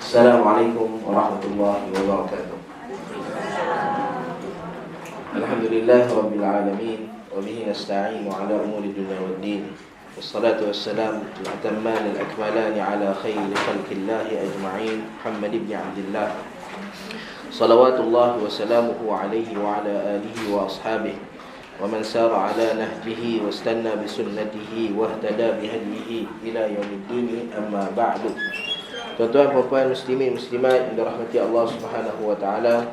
Assalamualaikum warahmatullahi wabarakatuh. Alhamdulillah rabbil alamin wa bihi nasta'inu ala umuri dunya waddin. Wassalatu wassalamu al-atamman al-akmalan ala khairi khalqillahi ajma'in, Muhammad ibn Abdullah salawatullah wa salamuhu alaihi wa ala alihi wa ashabihi wa man sara ala nahjihi wa istanna bi sunnatihi wa ihtada bi hadihi ila yaumiddin, amma ba'du. Tuan-tuan, puan-puan, muslimin, muslimat yang dirahmati Allah Subhanahu wa taala.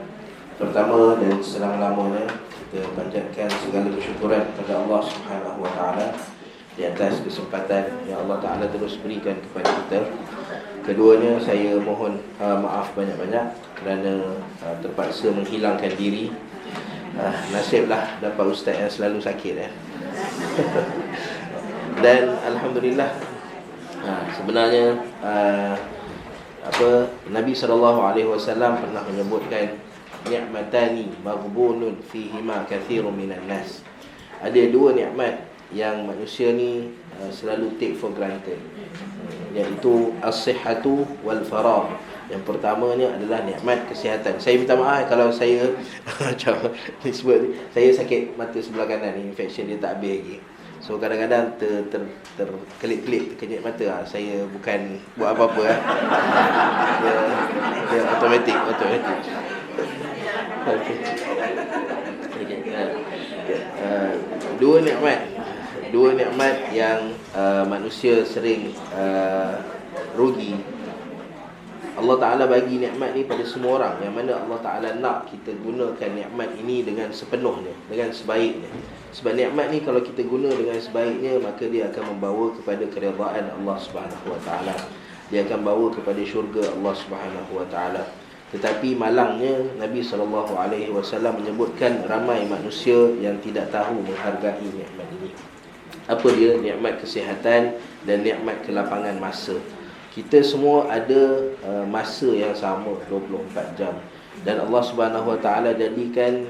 Pertama dan selama-lamanya kita panjatkan segala kesyukuran kepada Allah Subhanahu wa taala di atas kesempatan yang Allah Taala terus berikan kepada kita. Keduanya, saya mohon maaf banyak-banyak kerana terpaksa menghilangkan diri. Nasiblah dapat ustaz yang selalu sakit Dan alhamdulillah, sebenarnya Nabi SAW pernah menyebutkan ni'matani maghbunun fihima kathirun minan nas. Ada dua nikmat yang manusia ni selalu take for granted, iaitu as-sihhatu wal faragh. Yang pertamanya adalah nikmat kesihatan. Saya minta maaf kalau saya macam disebut saya sakit mata sebelah kanan ni, infection dia tak habis lagi. So kadang-kadang terkelip-kelip, terkejut mata. Saya bukan buat apa-apa dia automatik. Okay. Dua nikmat yang manusia sering rugi. Allah Ta'ala bagi nikmat ni pada semua orang, yang mana Allah Ta'ala nak kita gunakan nikmat ini dengan sepenuhnya, dengan sebaiknya. Sebab nikmat ni kalau kita guna dengan sebaiknya, maka dia akan membawa kepada keridaan Allah Subhanahu wa taala. Dia akan bawa kepada syurga Allah Subhanahu wa taala. Tetapi malangnya, Nabi SAW menyebutkan ramai manusia yang tidak tahu menghargai nikmat ini. Apa dia? Nikmat kesihatan dan nikmat kelapangan masa. Kita semua ada masa yang sama, 24 jam. Dan Allah Subhanahu wa taala jadikan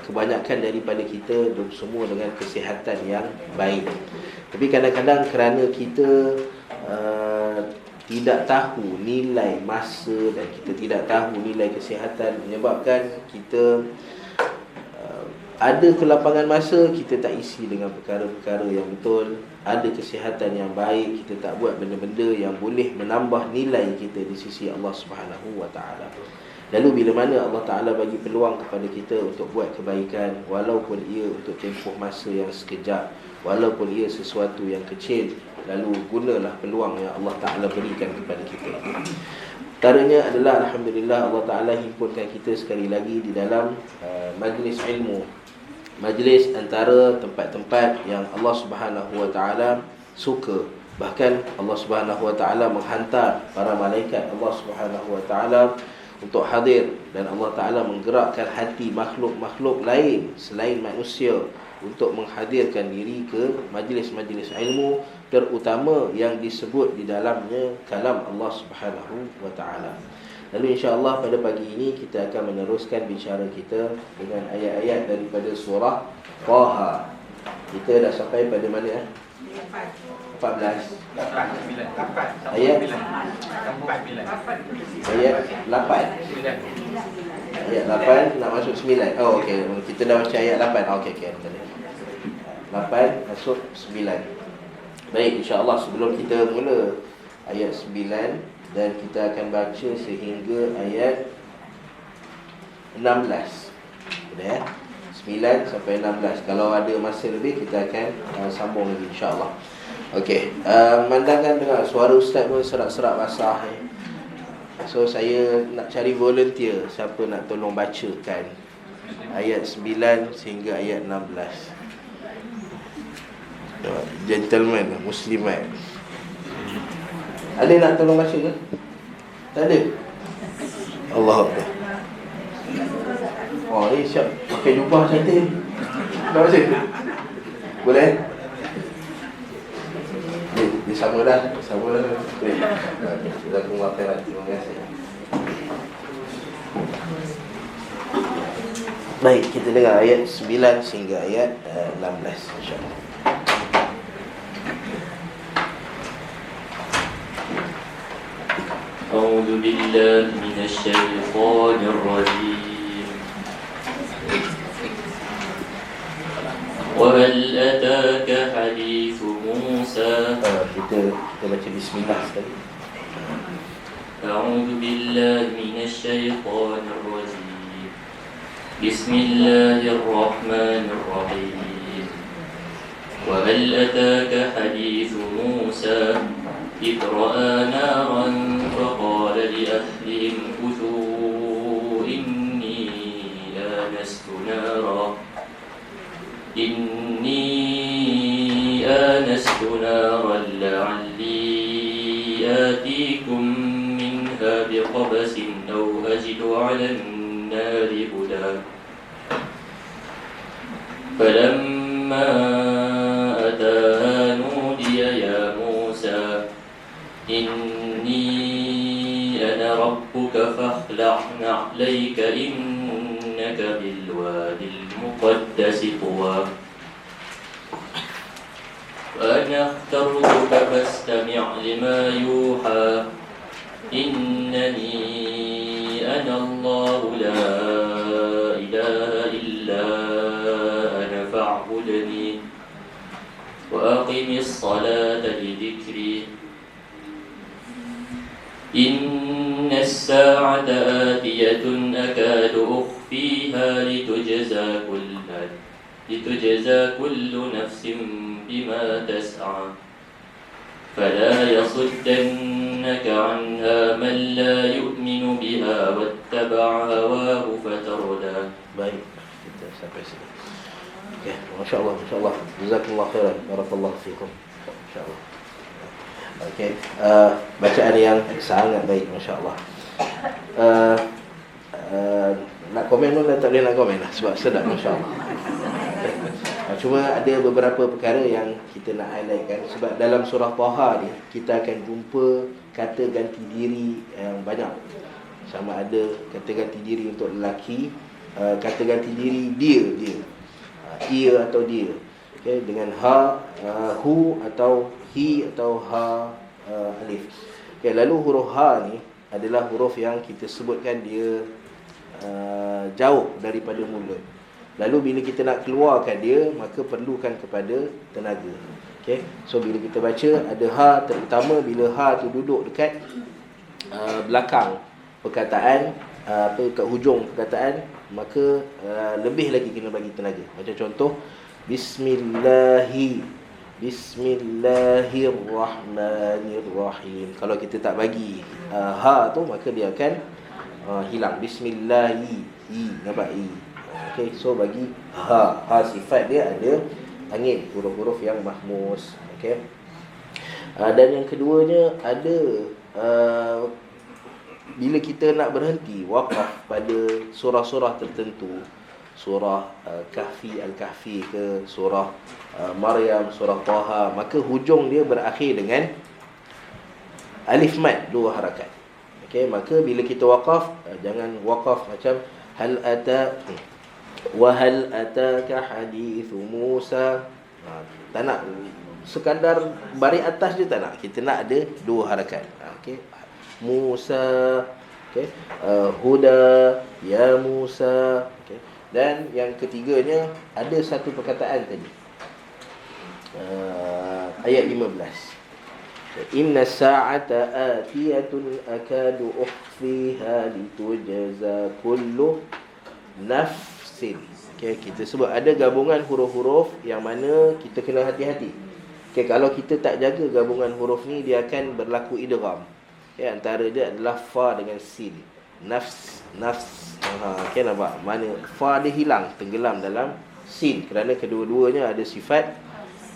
kebanyakan daripada kita semua dengan kesihatan yang baik. Tapi kadang-kadang kerana kita tidak tahu nilai masa dan kita tidak tahu nilai kesihatan, menyebabkan kita ada kelapangan masa, kita tak isi dengan perkara-perkara yang betul. Ada kesihatan yang baik, kita tak buat benda-benda yang boleh menambah nilai kita di sisi Allah Subhanahu wa taala. Lalu bila mana Allah Ta'ala bagi peluang kepada kita untuk buat kebaikan, walaupun ia untuk tempoh masa yang sekejap, walaupun ia sesuatu yang kecil, lalu gunalah peluang yang Allah Ta'ala berikan kepada kita. Antaranya adalah alhamdulillah Allah Ta'ala himpunkan kita sekali lagi di dalam majlis ilmu. Majlis antara tempat-tempat yang Allah Subhanahu wa taala suka. Bahkan Allah Subhanahu wa taala menghantar para malaikat Allah Subhanahu wa taala untuk hadir, dan Allah Ta'ala menggerakkan hati makhluk-makhluk lain selain manusia untuk menghadirkan diri ke majlis-majlis ilmu, terutama yang disebut di dalamnya kalam Allah Subhanahu wa taala. Lalu insya-Allah pada pagi ini kita akan meneruskan bicara kita dengan ayat-ayat daripada surah Taha. Kita dah sampai pada mana? 14 ayat 8. Ayat 8 nak masuk 9. Oh okey, kita dah baca ayat 8. Okey. 8 masuk 9. Baik, insya-Allah sebelum kita mula ayat 9, dan kita akan baca sehingga ayat 16. Sudah ya? 9 sampai 16. Kalau ada masa lebih kita akan sambung lagi insya-Allah. Okey, mandangan dengar suara ustaz pun serak-serak basah So saya nak cari volunteer, siapa nak tolong bacakan ayat 9 sehingga ayat 16. Gentleman, muslimat. Ada nak tolong baca ke? Tak ada? Allah Akbar. Oh, ni siap pakai jubah cantik. Nak baca? Boleh? Dia sama dah. Baik. Jazakumullah khairan. Terima kasih. Baik, kita dengar ayat 9 sehingga ayat 16 insya-Allah. أعوذ بالله من الشيطان الرجيم وهل أتاك حديث موسى kita baca bismillah sekali. أعوذ بالله من الشيطان الرجيم بسم الله الرحمن الرحيم وهل أتاك حديث موسى إذ رأى نارا فقال لأهلهم كثوا إني آنست نارا لعلي آتيكم منها بقبس أو أجد على النار هدى فلما أتاها نودي يا موسى إني أنا ربك فاخلع نعليك إنك بالوادي المقدس طوى وأنا اخترتك فاستمع لما يوحى إنني أنا الله لا إله إلا أنا فاعبدني وأقم الصلاة لذكري إن الساعة آتية أكاد أخفيها لتجزى كل نفس بما تسعى فلا يصدنك عنها من لا يؤمن بها واتبع هواه فتردى. Baik, kita sampai sini. Okay, masya-Allah, masya-Allah. Jazakumullah khairan. Barakallahu fiikum. Masya-Allah. Okey, bacaan yang sangat baik, masya-Allah. Nak komen pun tak boleh nak komen lah sebab sedap, masya-Allah. Cuma ada beberapa perkara yang kita nak highlightkan sebab dalam surah Taha ni kita akan jumpa kata ganti diri yang banyak. Sama ada kata ganti diri untuk lelaki, kata ganti diri dia, ia atau dia. Okey, dengan ha, hu atau hi atau ha, alif. Okey, lalu huruf ha ni adalah huruf yang kita sebutkan dia jauh daripada mulut. Lalu bila kita nak keluarkan dia, maka perlukan kepada tenaga. Okey. So bila kita baca ada ha, terutama bila ha tu duduk dekat belakang perkataan, kat hujung perkataan, maka lebih lagi kena bagi tenaga. Macam contoh Bismillahirrahmanirrahim. Kalau kita tak bagi ha tu, maka dia akan hilang. Bismillahi, nampak i. Okey, so bagi ha sifat dia ada angin, huruf-huruf yang mahmus. Okey. Dan yang keduanya ada bila kita nak berhenti waqaf pada surah-surah tertentu, surah Kahfi, Al-Kahfi ke surah Maryam, surah Taha, maka hujung dia berakhir dengan alif mad, dua harakat. Okey, maka bila kita waqaf, jangan waqaf macam hal ata wa hal ataka hadithu Musa. Tak nak sekadar baris atas je, tak nak. Kita nak ada dua harakat. Okey, Musa, okey, huda ya Musa. Okey. Dan yang ketiganya ada satu perkataan tadi, ayat 15, inna sa'ata atiyatun akadu ukhfiha litujza kullu nafsin. Okay, kita sebut ada gabungan huruf-huruf yang mana kita kena hati-hati. Okay, kalau kita tak jaga gabungan huruf ni, dia akan berlaku idgham. Okay, antara dia adalah fa dengan sin. Nafs. Okay, nampak? Mana fa dia hilang, tenggelam dalam sin, kerana kedua-duanya ada sifat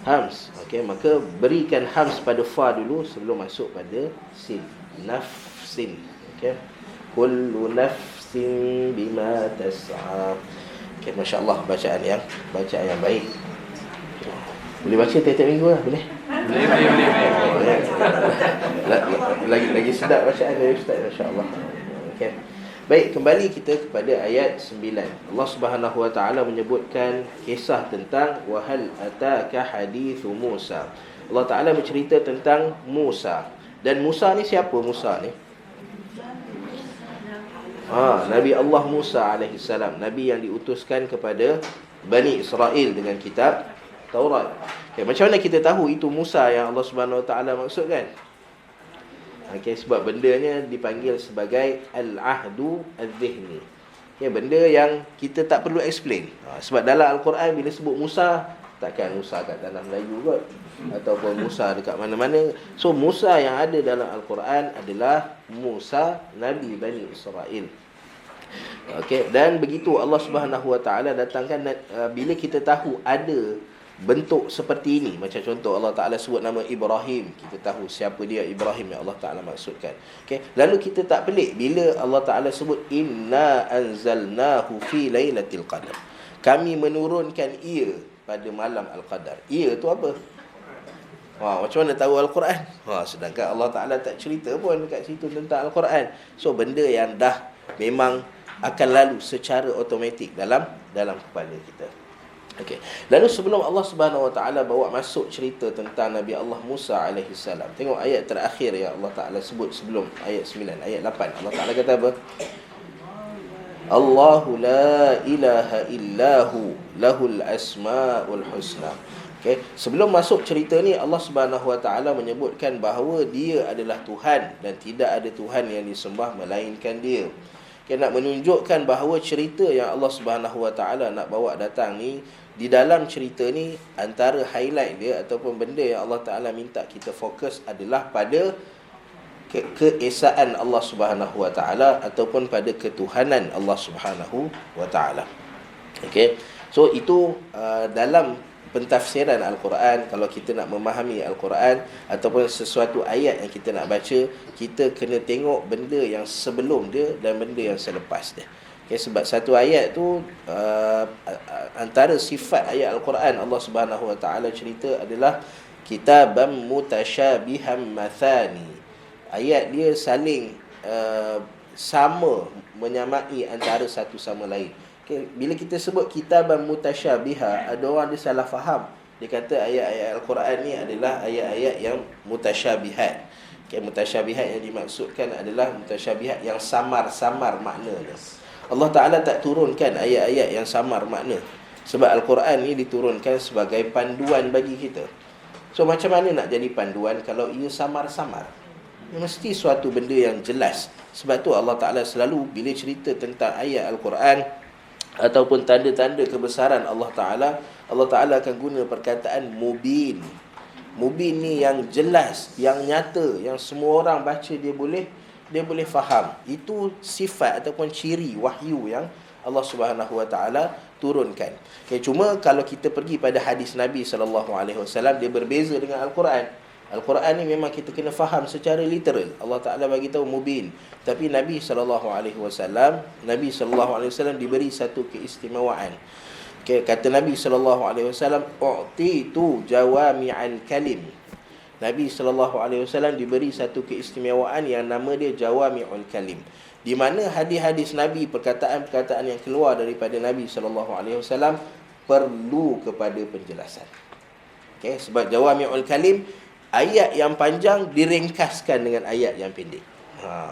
hams. Okay, maka berikan hams pada fa dulu sebelum masuk pada sin. Nafsin. Okay, kullu nafsin bima tas'a. Okay, masya-Allah, bacaan yang baik. Boleh baca tiap-tiap minggu lah, boleh? Boleh. Lagi sedap bacaan dari Ustaz, masya-Allah. Okay. Baik, kembali kita kepada ayat 9. Allah Subhanahu Wa Taala menyebutkan kisah tentang wahal ataka hadithu Musa. Allah Taala bercerita tentang Musa. Dan Musa ni siapa Musa ni? Nabi Allah Musa alaihi salam, nabi yang diutuskan kepada Bani Israel dengan kitab Taurat. Macam mana kita tahu itu Musa yang Allah Subhanahu Wa Taala maksudkan? Sebab bendanya dipanggil sebagai al-ahdu al-zihni. Benda yang kita tak perlu explain. Sebab dalam Al-Quran bila sebut Musa, takkan Musa kat tanah Melayu kot, ataupun Musa dekat mana-mana. So Musa yang ada dalam Al-Quran adalah Musa Nabi Bani Israel. Dan begitu Allah Subhanahu Wa Taala datangkan, bila kita tahu ada bentuk seperti ini, macam contoh Allah Ta'ala sebut nama Ibrahim, kita tahu siapa dia Ibrahim yang Allah Ta'ala maksudkan. Lalu kita tak pelik bila Allah Ta'ala sebut inna anzalnahu fi lailatul qadar, kami menurunkan ia pada malam Al-Qadar. Ia tu apa? Macam mana tahu Al-Quran? Sedangkan Allah Ta'ala tak cerita pun dekat situ tentang Al-Quran. So benda yang dah memang akan lalu secara automatik dalam kepala kita. Lalu sebelum Allah Subhanahu Wa Taala bawa masuk cerita tentang Nabi Allah Musa alaihi salam, tengok ayat terakhir yang Allah Taala sebut sebelum ayat 9, ayat 8. Allah Taala kata apa? Allahu la ilaha illahu lahul asmaul husna. Sebelum masuk cerita ni, Allah Subhanahu Wa Taala menyebutkan bahawa dia adalah Tuhan dan tidak ada Tuhan yang disembah melainkan dia. Nak menunjukkan bahawa cerita yang Allah Subhanahu Wa Taala nak bawa datang ni, di dalam cerita ni antara highlight dia ataupun benda yang Allah Ta'ala minta kita fokus adalah pada keesaan Allah Subhanahu Wa Ta'ala ataupun pada ketuhanan Allah Subhanahu Wa Ta'ala. So itu dalam pentafsiran Al-Quran. Kalau kita nak memahami Al-Quran ataupun sesuatu ayat yang kita nak baca, kita kena tengok benda yang sebelum dia dan benda yang selepas dia. Sebab satu ayat tu antara sifat ayat Al-Quran Allah Subhanahu Wa Taala cerita adalah kitabam mutasyabihan mathani. Ayat dia saling sama, menyamai antara satu sama lain. Bila kita sebut kitabam mutasyabiha, ada orang dia salah faham. Dia kata ayat-ayat Al-Quran ni adalah ayat-ayat yang mutasyabihat. Mutasyabihat yang dimaksudkan adalah mutasyabihat yang samar-samar maknanya. Allah Ta'ala tak turunkan ayat-ayat yang samar makna. Sebab Al-Quran ni diturunkan sebagai panduan bagi kita. So macam mana nak jadi panduan kalau ia samar-samar? Mesti suatu benda yang jelas. Sebab tu Allah Ta'ala selalu bila cerita tentang ayat Al-Quran ataupun tanda-tanda kebesaran Allah Ta'ala akan guna perkataan mubin. Mubin ni yang jelas, yang nyata, yang semua orang baca dia boleh faham. Itu sifat ataupun ciri wahyu yang Allah Subhanahu Wa Taala turunkan. Cuma kalau kita pergi pada hadis Nabi sallallahu alaihi wasallam, dia berbeza dengan Al-Quran. Al-Quran ni memang kita kena faham secara literal. Allah Taala bagi tahu mubin. Tapi Nabi sallallahu alaihi wasallam diberi satu keistimewaan. Kata Nabi sallallahu alaihi wasallam, "U'titu jawami'al kalim." Nabi SAW diberi satu keistimewaan yang nama dia Jawami'ul Kalim, di mana hadis-hadis Nabi, perkataan-perkataan yang keluar daripada Nabi SAW perlu kepada penjelasan. Sebab Jawami'ul Kalim, ayat yang panjang diringkaskan dengan ayat yang pendek.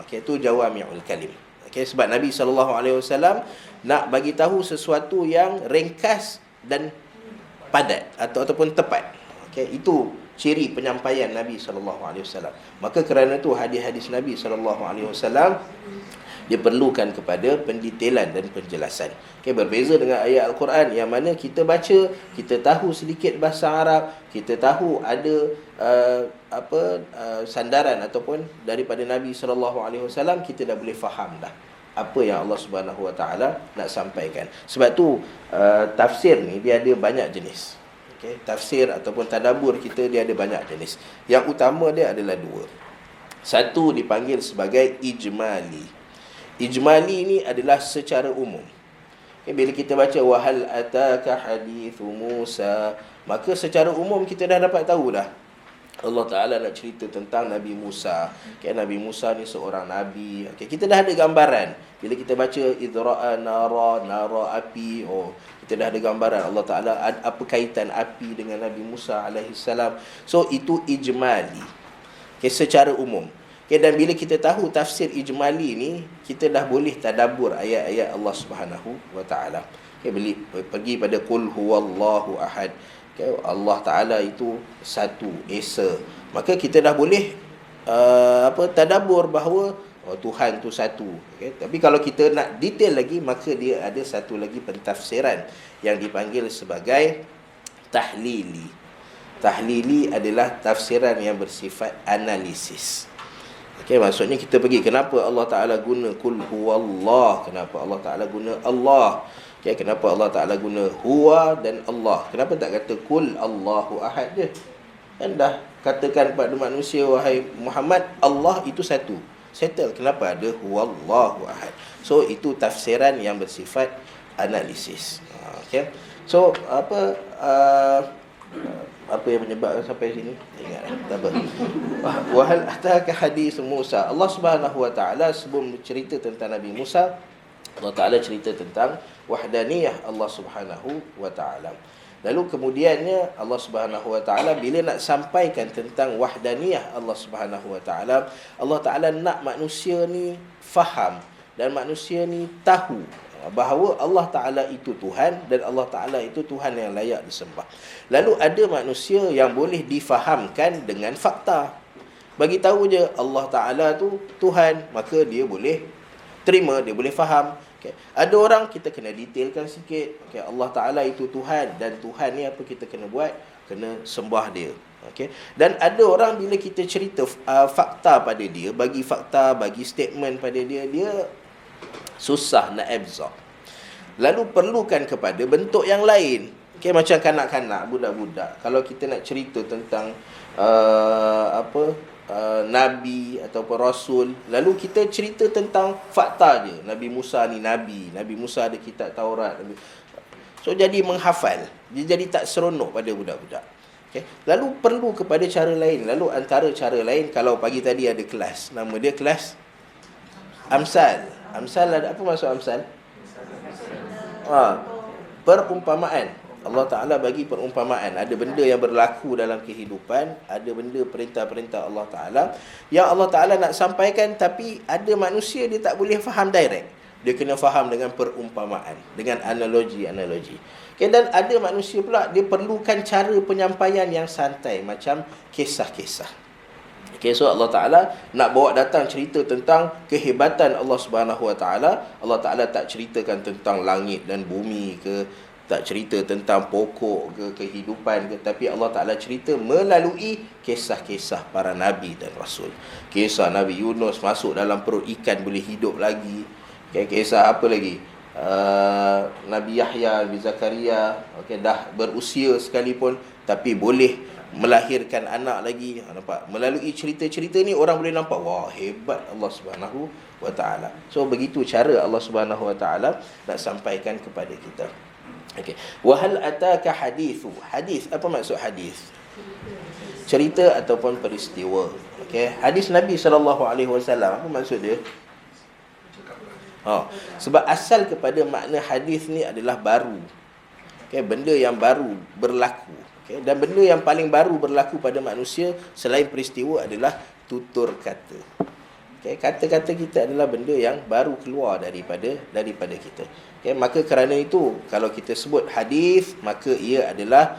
Itu Jawami'ul Kalim. Sebab Nabi SAW nak bagi tahu sesuatu yang ringkas dan padat ataupun tepat. Itu ciri penyampaian Nabi SAW. Maka kerana itu hadis-hadis Nabi SAW diperlukan kepada pendetailan dan penjelasan. Berbeza dengan ayat Al-Quran yang mana kita baca, kita tahu sedikit bahasa Arab, kita tahu ada sandaran ataupun daripada Nabi SAW, kita dah boleh faham dah apa yang Allah Subhanahu Wa Taala nak sampaikan. Sebab tu tafsir ni dia ada banyak jenis. Tafsir ataupun tadabbur kita dia ada banyak jenis. Yang utama dia adalah dua. Satu dipanggil sebagai ijmali. Ijmali ni adalah secara umum. Bila kita baca wahal ataka hadithu Musa, maka secara umum kita dah dapat tahu dah Allah Ta'ala nak cerita tentang Nabi Musa. Nabi Musa ni seorang Nabi. Kita dah ada gambaran. Bila kita baca idra'a nara api, kita dah ada gambaran Allah Ta'ala apa kaitan api dengan Nabi Musa alaihissalam. So itu ijmali, secara umum. Okay, dan bila kita tahu tafsir ijmali ni, kita dah boleh tadabbur ayat-ayat Allah Subhanahu wa taala. Okay, pergi pada qul huwallahu ahad. Okay, Allah Taala itu satu, esa. Maka kita dah boleh tadabbur bahawa Tuhan tu satu. Okay, tapi kalau kita nak detail lagi, maka dia ada satu lagi pentafsiran yang dipanggil sebagai tahlili. Tahlili adalah tafsiran yang bersifat analisis. Okay, maksudnya kita pergi, kenapa Allah Ta'ala guna kul huwallah, kenapa Allah Ta'ala guna Allah, okay, kenapa Allah Ta'ala guna huwa dan Allah, kenapa tak kata kul Allahu ahad je, kan dah katakan kepada manusia, wahai Muhammad, Allah itu satu, settle, kenapa ada huwallahu ahad. So itu tafsiran yang bersifat analisis. Okay, so apa yang menyebabkan sampai sini? Ingat tak apa. Wahal ataka hadis Musa. Allah Subhanahu wa taala sebelum cerita tentang Nabi Musa, Allah Taala cerita tentang wahdaniyah Allah Subhanahu wa taala. Lalu kemudiannya Allah Subhanahu wa taala bila nak sampaikan tentang wahdaniyah Allah Subhanahu wa taala, Allah Taala nak manusia ni faham dan manusia ni tahu bahawa Allah Ta'ala itu Tuhan dan Allah Ta'ala itu Tuhan yang layak disembah. Lalu ada manusia yang boleh difahamkan dengan fakta. Bagi tahu je Allah Ta'ala tu Tuhan, maka dia boleh terima, dia boleh faham. Okay. Ada orang kita kena detailkan sikit. Okay. Allah Ta'ala itu Tuhan dan Tuhan ni apa kita kena buat? Kena sembah dia. Okay. Dan ada orang bila kita cerita fakta pada dia, bagi fakta, bagi statement pada dia, dia susah nak absorb. Lalu perlukan kepada bentuk yang lain. Okay, macam kanak-kanak, budak-budak. Kalau kita nak cerita tentang Nabi ataupun Rasul, lalu kita cerita tentang fakta je. Nabi Musa ni Nabi, Nabi Musa ada kitab Taurat. So jadi menghafal. Dia jadi tak seronok pada budak-budak. Okay. Lalu perlu kepada cara lain. Lalu antara cara lain, kalau pagi tadi ada kelas, nama dia kelas Amsal. Amsal ada apa maksud amsal? Perumpamaan. Allah Ta'ala bagi perumpamaan. Ada benda yang berlaku dalam kehidupan, ada benda perintah-perintah Allah Ta'ala yang Allah Ta'ala nak sampaikan, tapi ada manusia dia tak boleh faham direct. Dia kena faham dengan perumpamaan, dengan analogi-analogi. Okay, dan ada manusia pula dia perlukan cara penyampaian yang santai, macam kisah-kisah. Okay, so Allah Ta'ala nak bawa datang cerita tentang kehebatan Allah Subhanahu Wa Ta'ala. Allah Ta'ala tak ceritakan tentang langit dan bumi ke, tak cerita tentang pokok ke, kehidupan ke, tapi Allah Ta'ala cerita melalui kisah-kisah para Nabi dan Rasul. Kisah Nabi Yunus masuk dalam perut ikan boleh hidup lagi. Okay, kisah apa lagi? Nabi Yahya, Nabi Zakaria, okay, dah berusia sekalipun tapi boleh melahirkan anak lagi. Nampak? Melalui cerita-cerita ni orang boleh nampak, wah, hebat Allah Subhanahu wa taala. So begitu cara Allah Subhanahu wa taala nak sampaikan kepada kita. Okey. Wa hal ataka hadithu. Hadis, apa maksud hadis? Cerita ataupun peristiwa. Okey. Hadis Nabi SAW, apa maksud dia? Sebab asal kepada makna hadis ni adalah baru. Okay, benda yang baru berlaku. Okay, dan benda yang paling baru berlaku pada manusia selain peristiwa adalah tutur kata. Okay, kata-kata kita adalah benda yang baru keluar daripada kita. Okay, maka kerana itu kalau kita sebut hadis, maka ia adalah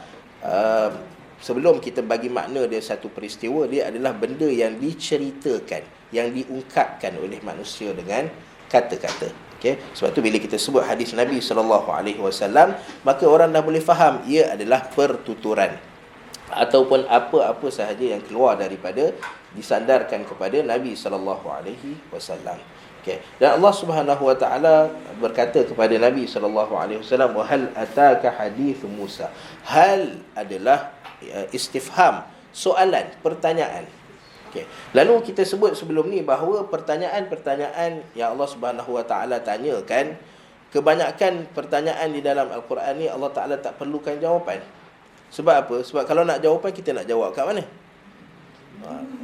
sebelum kita bagi makna dia satu peristiwa, dia adalah benda yang diceritakan, yang diungkapkan oleh manusia dengan kata-kata. Okay? Sebab tu bila kita sebut hadis Nabi SAW, maka orang dah boleh faham ia adalah pertuturan ataupun apa-apa sahaja yang keluar daripada, disandarkan kepada Nabi SAW. Okay. Dan Allah Subhanahu Wa Taala berkata kepada Nabi SAW, wa hal ataka hadith Musa. Hal adalah istifham, soalan, pertanyaan. Okay. Lalu kita sebut sebelum ni bahawa pertanyaan-pertanyaan yang Allah Subhanahu Wa Taala tanyakan, kebanyakan pertanyaan di dalam Al-Quran ni Allah Taala tak perlukan jawapan. Sebab apa? Sebab kalau nak jawapan, kita nak jawab kat mana?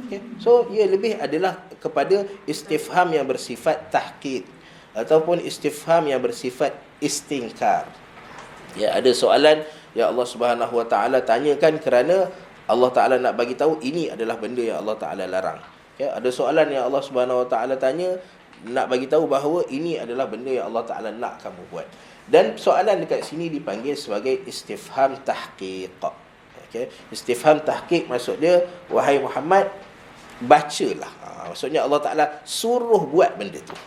Okay. So ia lebih adalah kepada istifham yang bersifat tahqiq ataupun istifham yang bersifat istingkar. Ya, ada soalan yang Allah Subhanahu Wa Taala tanyakan kerana Allah Ta'ala nak bagi tahu ini adalah benda yang Allah Ta'ala larang. Okay, ada soalan yang Allah Subhanahu Wa Taala tanya, nak bagi tahu bahawa ini adalah benda yang Allah Taala nak kamu buat. Dan soalan dekat sini dipanggil sebagai istifham tahqiq. Okay, istifham tahqiq maksud dia, wahai Muhammad, bacalah. Maksudnya Allah Taala suruh buat benda tu.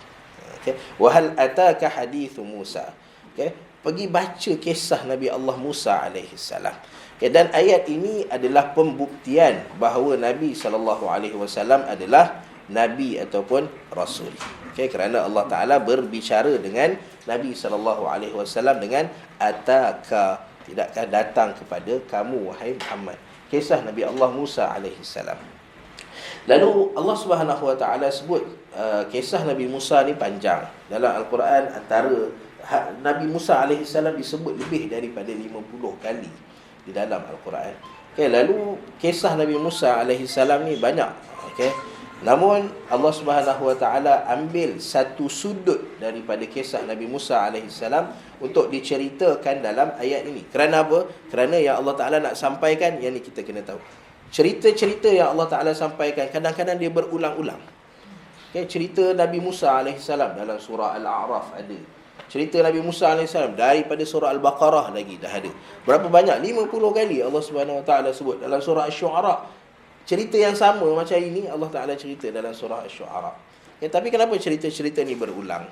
Okay, wahal ataka hadithu Musa. Okay, pergi baca kisah Nabi Allah Musa alaihi salam. Okay, dan ayat ini adalah pembuktian bahawa Nabi SAW adalah Nabi ataupun Rasul. Okay, kerana Allah Ta'ala berbicara dengan Nabi SAW dengan ataka, tidakkah datang kepada kamu wahai Muhammad. Kisah Nabi Allah Musa AS. Lalu Allah Subhanahu Wa Ta'ala sebut kisah Nabi Musa ni panjang. Dalam Al-Quran antara Nabi Musa AS disebut lebih daripada 50 kali di dalam Al-Quran. Okay, lalu kisah Nabi Musa AS ni banyak. Okay, namun Allah Subhanahu Wa Taala ambil satu sudut daripada kisah Nabi Musa AS untuk diceritakan dalam ayat ini. Kerana apa? Kerana yang Allah Taala nak sampaikan, yang ni kita kena tahu. Cerita-cerita yang Allah Taala sampaikan kadang-kadang dia berulang-ulang. Okay, cerita Nabi Musa AS dalam surah Al-A'raf ada. Cerita Nabi Musa AS daripada surah Al-Baqarah lagi dah ada. Berapa banyak? 50 kali Allah Subhanahu Wa Taala sebut. Dalam surah Asy-Syu'ara cerita yang sama macam ini Allah Taala cerita dalam surah Asy-Syu'ara. Okay, tapi kenapa cerita-cerita ni berulang?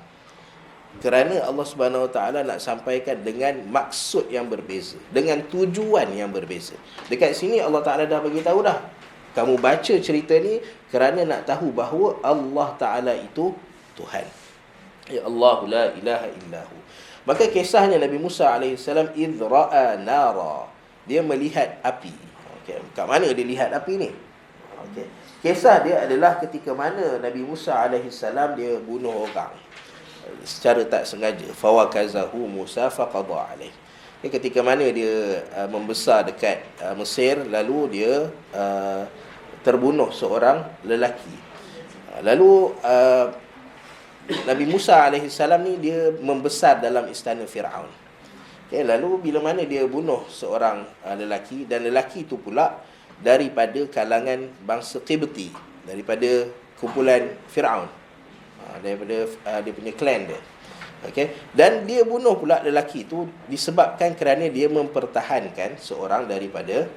Kerana Allah Subhanahu Wa Taala nak sampaikan dengan maksud yang berbeza, dengan tujuan yang berbeza. Dekat sini Allah Taala dah bagi tahu dah. Kamu baca cerita ni kerana nak tahu bahawa Allah Taala itu Tuhan. Ya Allah la ilaha illahu. Maka kisahnya Nabi Musa AS idh ra'a nara. Dia melihat api. Okey, kat mana dia lihat api ni? Okey. Kisah dia adalah ketika mana Nabi Musa AS dia bunuh orang secara tak sengaja. Fawakazahu Musa faqada alaih. Ketika mana dia membesar dekat Mesir, lalu dia terbunuh seorang lelaki. Lalu Nabi Musa AS ni dia membesar dalam istana Fir'aun. Okay, lalu bila mana dia bunuh seorang lelaki, dan lelaki itu pula daripada kalangan bangsa Qibti, daripada kumpulan Fir'aun, daripada dia punya clan dia. Okay, dan dia bunuh pula lelaki itu disebabkan kerana dia mempertahankan seorang daripada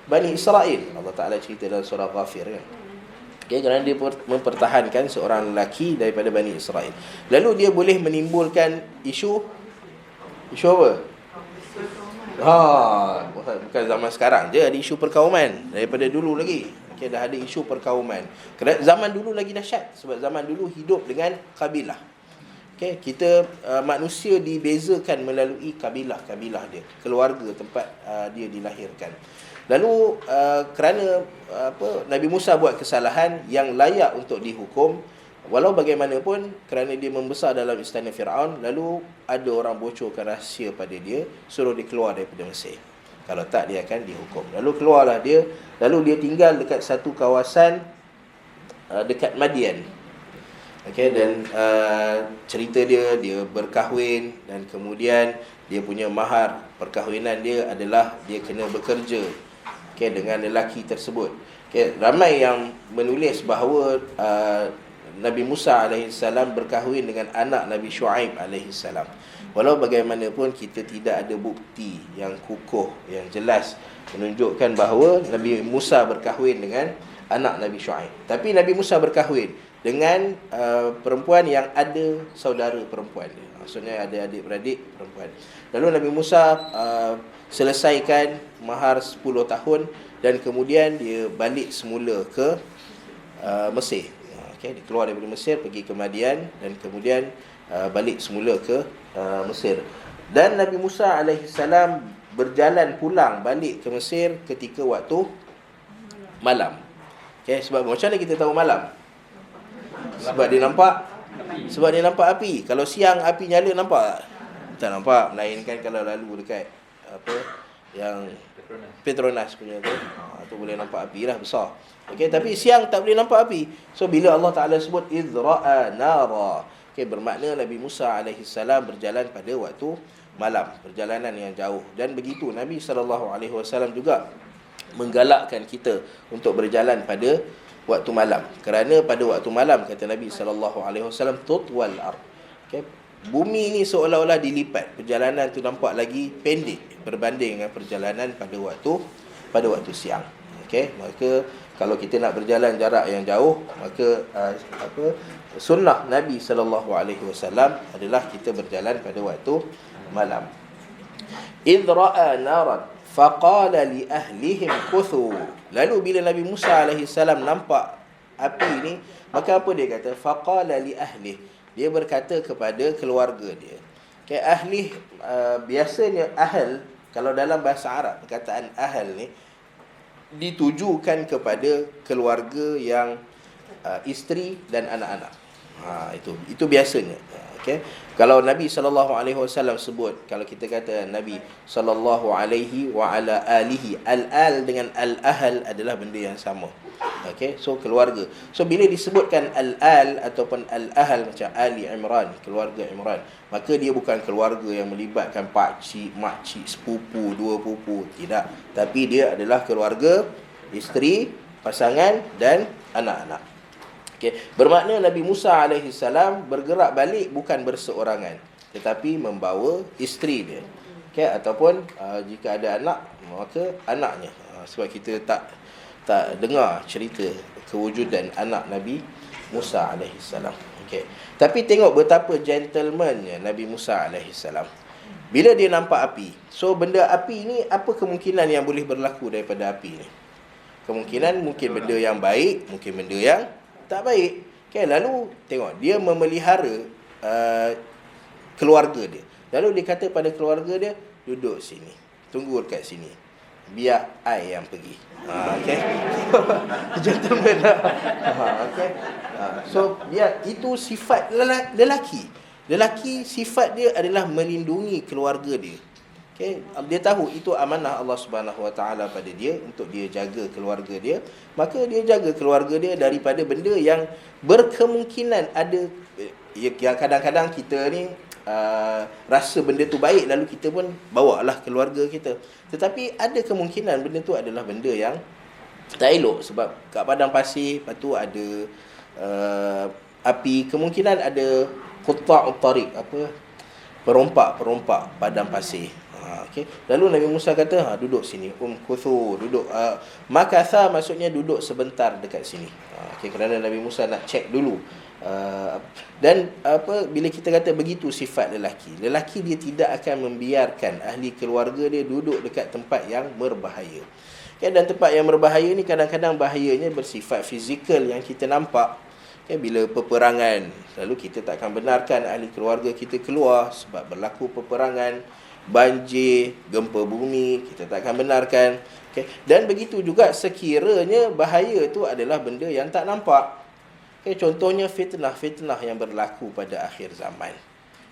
Bani Israel. Allah Ta'ala cerita dalam surah Ghafir kan. Okay, kerana dia mempertahankan seorang lelaki daripada Bani Israel. Lalu dia boleh menimbulkan isu apa? Bukan zaman sekarang je ada isu perkauman. Daripada dulu lagi. Okay, dah ada isu perkauman. Kerana zaman dulu lagi dahsyat. Sebab zaman dulu hidup dengan kabilah. Okay, kita manusia dibezakan melalui kabilah-kabilah dia, keluarga tempat dia dilahirkan. Lalu kerana Nabi Musa buat kesalahan yang layak untuk dihukum, walau bagaimanapun kerana dia membesar dalam istana Fir'aun, lalu ada orang bocorkan rahsia pada dia, suruh dia keluar daripada Mesir. Kalau tak, dia akan dihukum. Lalu keluarlah dia, lalu dia tinggal dekat satu kawasan dekat Madian. Okay, dan cerita dia berkahwin, dan kemudian dia punya mahar perkahwinan dia adalah dia kena bekerja dengan lelaki tersebut. Ramai yang menulis bahawa Nabi Musa AS berkahwin dengan anak Nabi Shu'aib AS. Walau bagaimanapun kita tidak ada bukti yang kukuh, yang jelas menunjukkan bahawa Nabi Musa berkahwin dengan anak Nabi Shu'aib. Tapi Nabi Musa berkahwin dengan perempuan yang ada saudara perempuan dia. Maksudnya ada adik-beradik perempuan. Lalu Nabi Musa selesaikan mahar 10 tahun dan kemudian dia balik semula ke Mesir. Okay, dia keluar daripada Mesir pergi ke Madian dan kemudian balik semula ke Mesir. Dan Nabi Musa alaihissalam berjalan pulang balik ke Mesir ketika waktu malam. Okay, sebab macam mana kita tahu malam? Sebab dia nampak api. Kalau siang api nyala nampak tak? Tak nampak. Melainkan kalau lalu dekat yang Petronas punya tu boleh nampak api lah besar. Okey, tapi siang tak boleh nampak api. So bila Allah Taala sebut idzra'a nara, okey, bermakna Nabi Musa alaihissalam berjalan pada waktu malam, perjalanan yang jauh. Dan begitu Nabi SAW juga menggalakkan kita untuk berjalan pada waktu malam. Kerana pada waktu malam, kata Nabi SAW, tutwal ard. Okay? Bumi ni seolah-olah dilipat. Perjalanan tu nampak lagi pendek berbanding dengan perjalanan pada waktu siang. Okay? Maka kalau kita nak berjalan jarak yang jauh, maka sunnah Nabi SAW adalah kita berjalan pada waktu malam. إِذْ رَأَى نَارًا فَقَالَ لِأَهْلِهِمْ كُثُوا. Lalu bila Nabi Musa AS nampak api ni, maka apa dia kata? فَقَالَ لِأَهْلِهِ. Dia berkata kepada keluarga dia. Okay, ahli, biasanya ahl, kalau dalam bahasa Arab, perkataan ahl ni ditujukan kepada keluarga yang isteri dan anak-anak. Itu biasanya. Okay. Kalau Nabi SAW sebut, kalau kita kata Nabi SAW wa ala alihi, al-al dengan al-ahl adalah benda yang sama. Okay. So keluarga. So bila disebutkan al-al ataupun al-ahl macam Ali Imran, keluarga Imran, maka dia bukan keluarga yang melibatkan pakcik, makcik, sepupu, dua pupu. Tidak. Tapi dia adalah keluarga, isteri, pasangan dan anak-anak. Okay. Bermakna Nabi Musa AS bergerak balik bukan berseorangan, tetapi membawa isteri dia. Okay. Ataupun jika ada anak, maka anaknya. Sebab kita tak dengar cerita kewujudan anak Nabi Musa AS. Okay. Tapi tengok betapa gentlemannya Nabi Musa AS. Bila dia nampak api, so benda api ni, apa kemungkinan yang boleh berlaku daripada api ni? Kemungkinan mungkin benda yang baik, mungkin benda yang tak baik. Okay, lalu tengok dia memelihara keluarga dia. Lalu dia kata pada keluarga dia, duduk sini, tunggu dekat sini, biar I yang pergi. Okay. Gentleman lah. Okay. So biar itu sifat lelaki. Lelaki sifat dia adalah melindungi keluarga dia. Okay. Dia tahu itu amanah Allah Subhanahu Wa Taala pada dia untuk dia jaga keluarga dia. Maka dia jaga keluarga dia daripada benda yang berkemungkinan ada. Yang kadang-kadang kita ni rasa benda tu baik, lalu kita pun bawalah keluarga kita. Tetapi ada kemungkinan benda tu adalah benda yang tak elok. Sebab kat padang pasir, lepas tu ada api, kemungkinan ada quta'ut tariq, perompak padang pasir. Okay. Lalu Nabi Musa kata, duduk sini, kuthu, duduk. Makatha maksudnya duduk sebentar dekat sini. Okay, kerana Nabi Musa nak cek dulu. Dan bila kita kata begitu sifat lelaki dia tidak akan membiarkan ahli keluarga dia duduk dekat tempat yang berbahaya. Okay, dan tempat yang berbahaya ni kadang-kadang bahayanya bersifat fizikal yang kita nampak. Okay, bila peperangan, lalu kita tak akan benarkan ahli keluarga kita keluar sebab berlaku peperangan, banjir, gempa bumi, kita tak akan benarkan. Okay. Dan begitu juga sekiranya bahaya tu adalah benda yang tak nampak. Okay. Contohnya fitnah yang berlaku pada akhir zaman.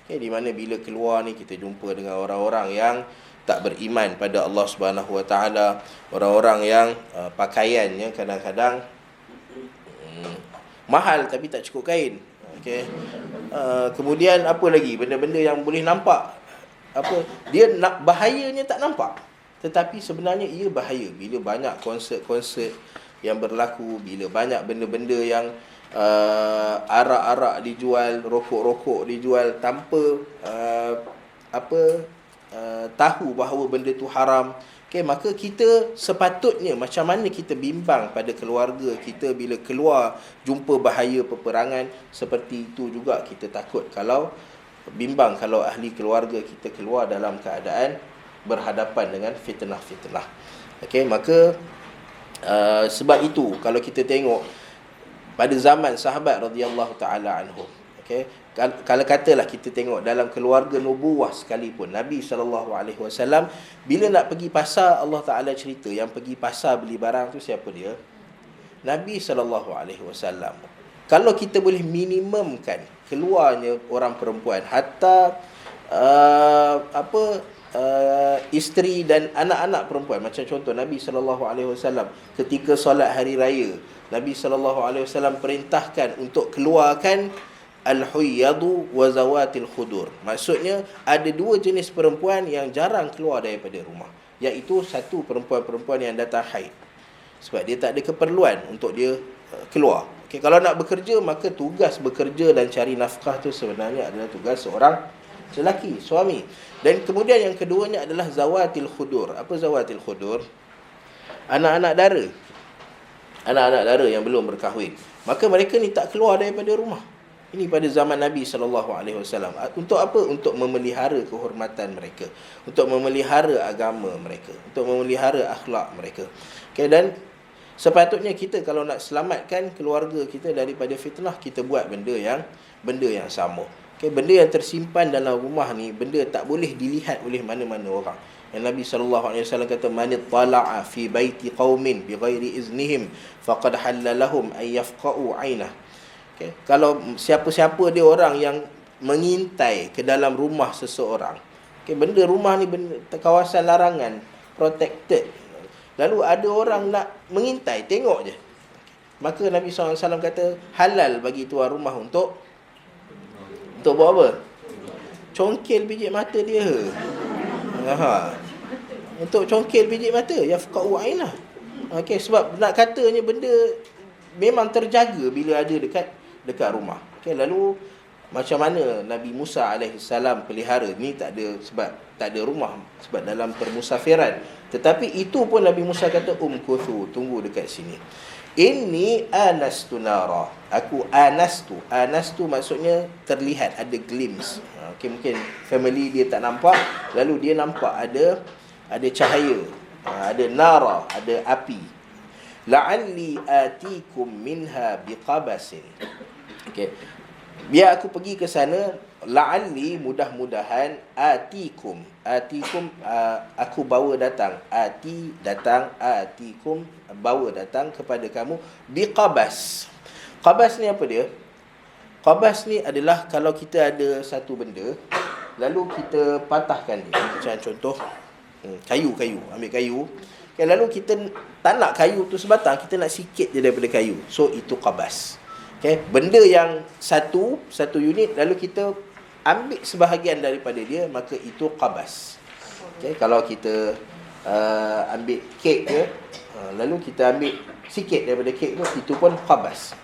Okay. Di mana bila keluar ni kita jumpa dengan orang-orang yang tak beriman pada Allah Subhanahu Wa Taala, orang-orang yang pakaiannya kadang-kadang mahal tapi tak cukup kain. Okay. Kemudian apa lagi? Benda-benda yang boleh nampak. Dia nak bahayanya tak nampak, tetapi sebenarnya ia bahaya. Bila banyak konsert-konsert yang berlaku, bila banyak benda-benda yang arak-arak dijual, rokok-rokok dijual tanpa tahu bahawa benda tu haram. Okay, maka kita sepatutnya macam mana kita bimbang pada keluarga kita bila keluar jumpa bahaya peperangan, seperti itu juga kita takut kalau ahli keluarga kita keluar dalam keadaan berhadapan dengan fitnah-fitnah. Okey, maka sebab itu kalau kita tengok pada zaman sahabat radhiyallahu taala anhum, okey, kalau katalah kita tengok dalam keluarga nubuwah sekalipun, Nabi SAW bila nak pergi pasar, Allah Taala cerita yang pergi pasar beli barang tu siapa dia? Nabi SAW. Kalau kita boleh minimumkan keluarnya orang perempuan, hatta isteri dan anak-anak perempuan. Macam contoh Nabi SAW ketika solat hari raya, Nabi SAW perintahkan untuk keluarkan al-huyyadu wa zawatil khudur. Maksudnya ada dua jenis perempuan yang jarang keluar daripada rumah, iaitu satu perempuan-perempuan yang datang haid, sebab dia tak ada keperluan untuk dia keluar. Okay, kalau nak bekerja, maka tugas bekerja dan cari nafkah tu sebenarnya adalah tugas seorang lelaki, suami. Dan kemudian yang keduanya adalah zawatil khudur. Apa zawatil khudur? Anak-anak dara. Anak-anak dara yang belum berkahwin. Maka mereka ni tak keluar daripada rumah. Ini pada zaman Nabi SAW. Untuk apa? Untuk memelihara kehormatan mereka, untuk memelihara agama mereka, untuk memelihara akhlak mereka. Okay, dan sepatutnya kita kalau nak selamatkan keluarga kita daripada fitnah, kita buat benda yang sama. Okay, benda yang tersimpan dalam rumah ni, benda tak boleh dilihat oleh mana-mana orang. Yang Nabi SAW kata, man ittala'a fi baiti qaumin bighairi iznihim faqad hallalahum ay yafqa'u 'ainah. Okay, kalau siapa-siapa dia orang yang mengintai ke dalam rumah seseorang. Okay, benda rumah ni benda kawasan larangan, protected. Lalu ada orang nak mengintai, tengok je. Maka Nabi SAW kata halal bagi tuan rumah untuk buat apa? Congkel biji mata dia. Untuk congkel biji mata, yafqa'u 'ainah. Okey, sebab nak katanya benda memang terjaga bila ada dekat rumah. Okey, lalu macam mana Nabi Musa alaihissalam pelihara ni? Tak ada, sebab tak ada rumah, sebab dalam permusafiran. Tetapi itu pun Nabi Musa kata umkuthu, tunggu dekat sini. Inni anastu nara. Aku anastu maksudnya terlihat, ada glimpse. Okey, mungkin family dia tak nampak, lalu dia nampak ada cahaya, ada nara, ada api. La'alli atikum minha biqabasin. Okey, biar aku pergi ke sana. La'alli, mudah-mudahan. Atikum, aku bawa datang. Atikum, bawa datang kepada kamu. Biqabas. Qabas ni apa dia? Qabas ni adalah kalau kita ada satu benda, lalu kita patahkan dia. Macam contoh kayu, ambil kayu. Okay, lalu kita tak nak kayu tu sebatang, kita nak sikit je daripada kayu. So itu qabas. Okay, benda yang satu unit, lalu kita ambil sebahagian daripada dia, maka itu qabas. Okay, kalau kita ambil kek dia, lalu kita ambil sikit daripada kek tu, itu pun qabas.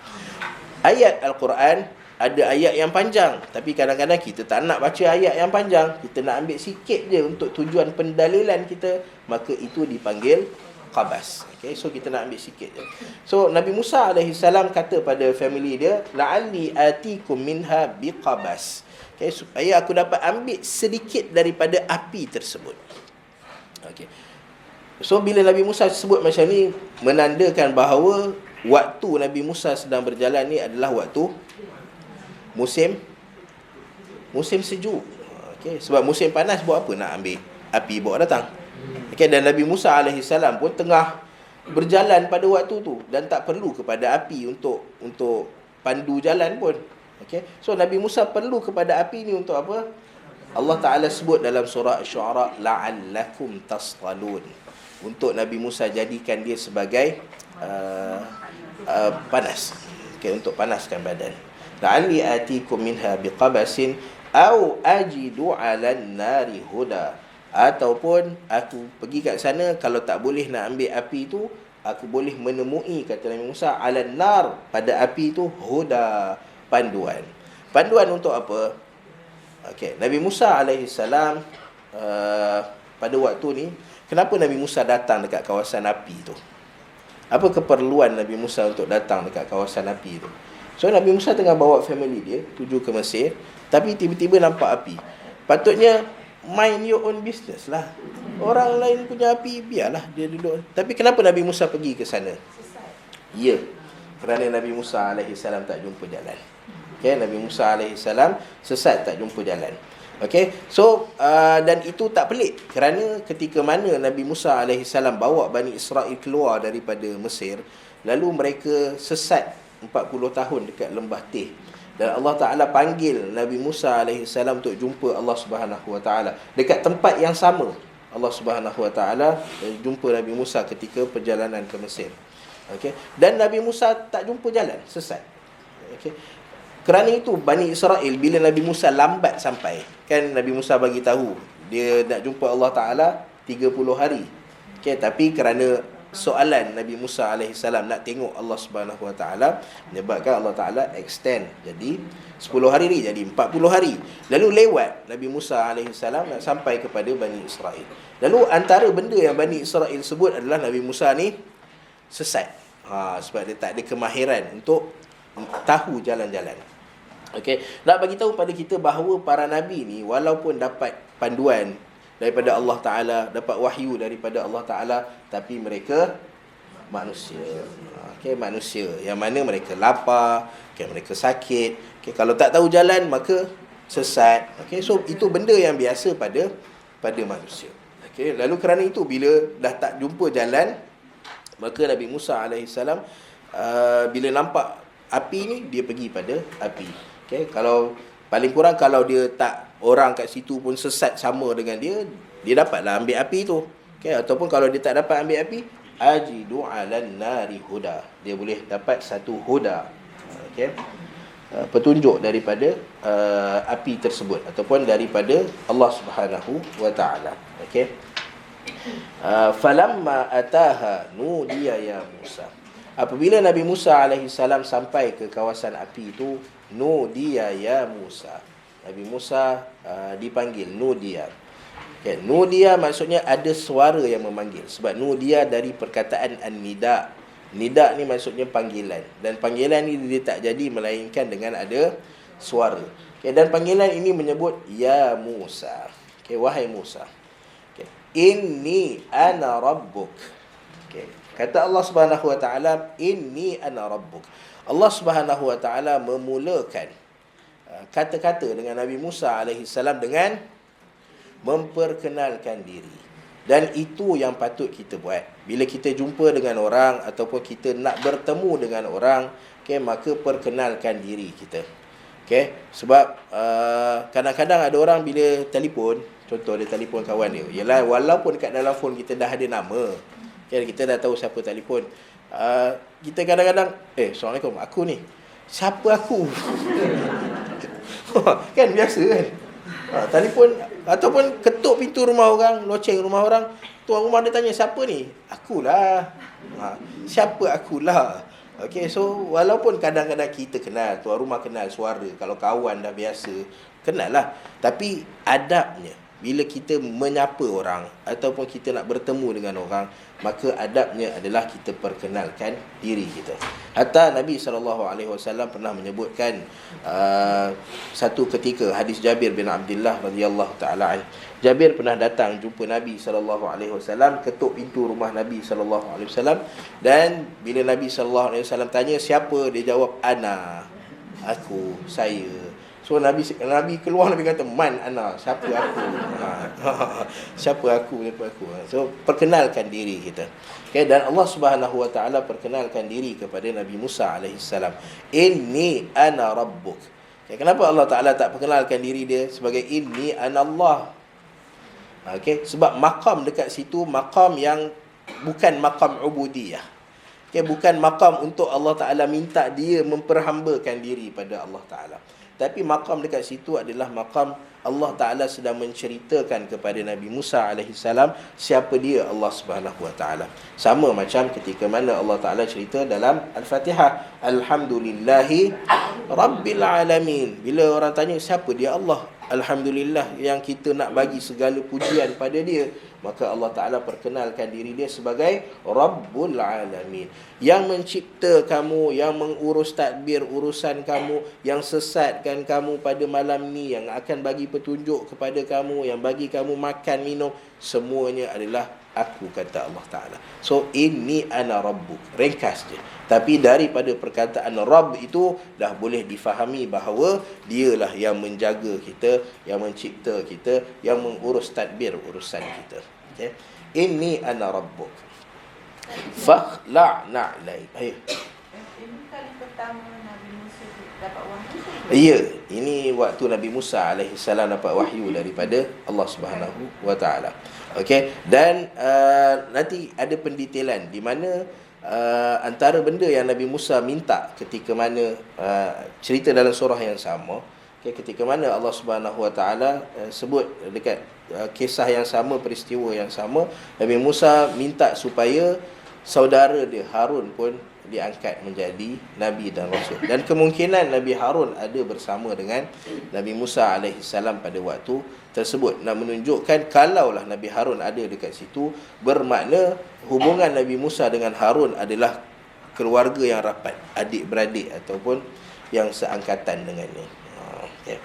Ayat Al-Quran ada ayat yang panjang, tapi kadang-kadang kita tak nak baca ayat yang panjang, kita nak ambil sikit je untuk tujuan pendalilan kita, maka itu dipanggil qabas. Okay, so kita nak ambil sikit je. So Nabi Musa alaihissalam kata pada family dia, la'alli atikum minha biqabas. Okay, supaya aku dapat ambil sedikit daripada api tersebut. Okay, so bila Nabi Musa sebut macam ni, menandakan bahawa waktu Nabi Musa sedang berjalan ni adalah waktu musim sejuk. Okay, sebab musim panas buat apa nak ambil api bawa datang. Okay, dan Nabi Musa alaihissalam pun tengah berjalan pada waktu tu, dan tak perlu kepada api untuk pandu jalan pun. Okay, so Nabi Musa perlu kepada api ni untuk apa? Allah Ta'ala sebut dalam surah Asy-Syu'ara, la'allakum tastalun. Untuk Nabi Musa jadikan dia sebagai panas. Okay, untuk panaskan badan. La'alli atikum minha biqabasin au ajidu 'alan nari huda. Ataupun aku pergi kat sana, kalau tak boleh nak ambil api tu, aku boleh menemui, kata Nabi Musa, 'alan nar, pada api tu, huda, panduan. Panduan untuk apa? Okey, Nabi Musa alaihissalam pada waktu ni, kenapa Nabi Musa datang dekat kawasan api tu? Apa keperluan Nabi Musa untuk datang dekat kawasan api tu? So Nabi Musa tengah bawa family dia tuju ke Mesir, tapi tiba-tiba nampak api. Patutnya mind your own business lah. Orang lain punya api, biarlah dia duduk. Tapi kenapa Nabi Musa pergi ke sana? Ya, kerana Nabi Musa alaihissalam tak jumpa jalan. Okay, Nabi Musa alaihissalam sesat, tak jumpa jalan. Okay, so dan itu tak pelik, kerana ketika mana Nabi Musa alaihissalam bawa Bani Israel keluar daripada Mesir, lalu mereka sesat 40 tahun dekat lembah Tih, dan Allah Ta'ala panggil Nabi Musa alaihissalam untuk jumpa Allah Subhanahu Wa Ta'ala dekat tempat yang sama. Allah Subhanahu Wa Ta'ala jumpa Nabi Musa ketika perjalanan ke Mesir. Okay, dan Nabi Musa tak jumpa jalan, sesat. Okay, kerana itu Bani Israel, bila Nabi Musa lambat sampai, kan Nabi Musa bagi tahu dia nak jumpa Allah Ta'ala 30 hari. Okay, tapi kerana soalan Nabi Musa alaihissalam nak tengok Allah Subhanahu Wa Taala, menyebabkan Allah Taala extend jadi 10 hari ni jadi 40 hari. Lalu lewat Nabi Musa alaihissalam nak sampai kepada Bani Israel. Lalu antara benda yang Bani Israel sebut adalah Nabi Musa ni sesat. Sebab dia tak ada kemahiran untuk tahu jalan-jalan. Okey, nak bagi tahu pada kita bahawa para nabi ni walaupun dapat panduan daripada Allah Taala, dapat wahyu daripada Allah Taala, tapi mereka manusia. Okey, manusia yang mana mereka lapar, mereka sakit. Okey, kalau tak tahu jalan maka sesat. Okey, so itu benda yang biasa pada manusia. Okey, lalu kerana itu bila dah tak jumpa jalan, maka Nabi Musa alaihissalam bila nampak api ni dia pergi pada api. Okey, kalau paling kurang kalau dia tak orang kat situ pun sesat sama dengan dia dapatlah ambil api tu. Okey, ataupun kalau dia tak dapat ambil api, ajidu 'alan nari huda. Dia boleh dapat satu huda. Okey. Petunjuk daripada api tersebut ataupun daripada Allah Subhanahu Wa Taala. Okey. Falamma ataha nudiya ya Musa. Apabila Nabi Musa alaihissalam sampai ke kawasan api itu, nudiya ya Musa. Nabi Musa dipanggil nudiya. Okay, nudiya maksudnya ada suara yang memanggil. Sebab nudiya dari perkataan an-nida. Nida ni maksudnya panggilan. Dan panggilan ni dia tak jadi melainkan dengan ada suara. Okay, dan panggilan ini menyebut ya Musa. Okay, wahai Musa. Okay, inni ana rabbuk. Okay, kata Allah Subhanahu Wa Taala, inni ana rabbuk. Allah Subhanahu Wa Taala memulakan kata-kata dengan Nabi Musa alaihissalam dengan memperkenalkan diri. Dan itu yang patut kita buat. Bila kita jumpa dengan orang ataupun kita nak bertemu dengan orang, okay, maka perkenalkan diri kita. Okay? Sebab kadang-kadang ada orang bila telefon, contoh dia telefon kawan dia, ialah walaupun kat dalam phone kita dah ada nama, okay, kita dah tahu siapa telefon, kita kadang-kadang Assalamualaikum, aku ni, siapa aku? Kan biasa kan. Telefon ataupun ketuk pintu rumah orang, loceng rumah orang, tuan rumah dia tanya, siapa ni? Akulah. Siapa akulah? Okey, so walaupun kadang-kadang kita kenal, tuan rumah kenal suara, kalau kawan dah biasa, kenal lah. Tapi adabnya, bila kita menyapa orang ataupun kita nak bertemu dengan orang, maka adabnya adalah kita perkenalkan diri kita. Hatta Nabi SAW pernah menyebutkan satu ketika, hadis Jabir bin Abdullah radhiyallahu ta'ala anhu. Jabir pernah datang jumpa Nabi SAW, ketuk pintu rumah Nabi SAW, dan bila Nabi SAW tanya siapa, dia jawab ana, aku, saya. So Nabi keluar, Nabi kata, man ana, siapa aku? Siapa aku? So perkenalkan diri kita. Okay, dan Allah Subhanahu Wa Taala perkenalkan diri kepada Nabi Musa alaihissalam. Inni ana rabbuk. Okay, kenapa Allah Taala tak perkenalkan diri dia sebagai inni ana Allah? Okay, sebab makam dekat situ makam yang bukan makam ubudiyah. Okay, bukan makam untuk Allah Taala minta dia memperhambakan diri pada Allah Taala. Tapi makam dekat situ adalah makam Allah Ta'ala sedang menceritakan kepada Nabi Musa alaihissalam siapa dia Allah Subhanahu Wa Ta'ala. Sama macam ketika mana Allah Ta'ala cerita dalam Al-Fatihah, Alhamdulillahi Rabbil Alamin. Bila orang tanya siapa dia Allah, Alhamdulillah yang kita nak bagi segala pujian pada dia, maka Allah Ta'ala perkenalkan diri dia sebagai Rabbul Alamin, yang mencipta kamu, yang mengurus tadbir urusan kamu, yang sesatkan kamu pada malam ni, yang akan bagi petunjuk kepada kamu, yang bagi kamu makan, minum, semuanya adalah aku, kata Allah Ta'ala. So, inni ana rabbuk. Ringkas je. Tapi daripada perkataan Rabb itu dah boleh difahami bahawa dialah yang menjaga kita, yang mencipta kita, yang mengurus tadbir urusan kita. Okay? Inni ana rabbuk. Fakhla' na'laik. Ayo. Ini kali pertama Nabi Musa dapat wahyu. Ya, ini waktu Nabi Musa alaihissalam dapat wahyu daripada Allah Subhanahu Wa Taala. Okey, dan nanti ada pendetailan di mana antara benda yang Nabi Musa minta ketika mana cerita dalam surah yang sama, okay, ketika mana Allah Subhanahu Wa Taala sebut dekat kisah yang sama, peristiwa yang sama, Nabi Musa minta supaya saudara dia Harun pun diangkat menjadi Nabi dan Rasul. Dan kemungkinan Nabi Harun ada bersama dengan Nabi Musa alaihissalam pada waktu tersebut. Nak menunjukkan kalaulah Nabi Harun ada dekat situ, bermakna hubungan Nabi Musa dengan Harun adalah keluarga yang rapat, adik-beradik ataupun yang seangkatan dengannya. Okay.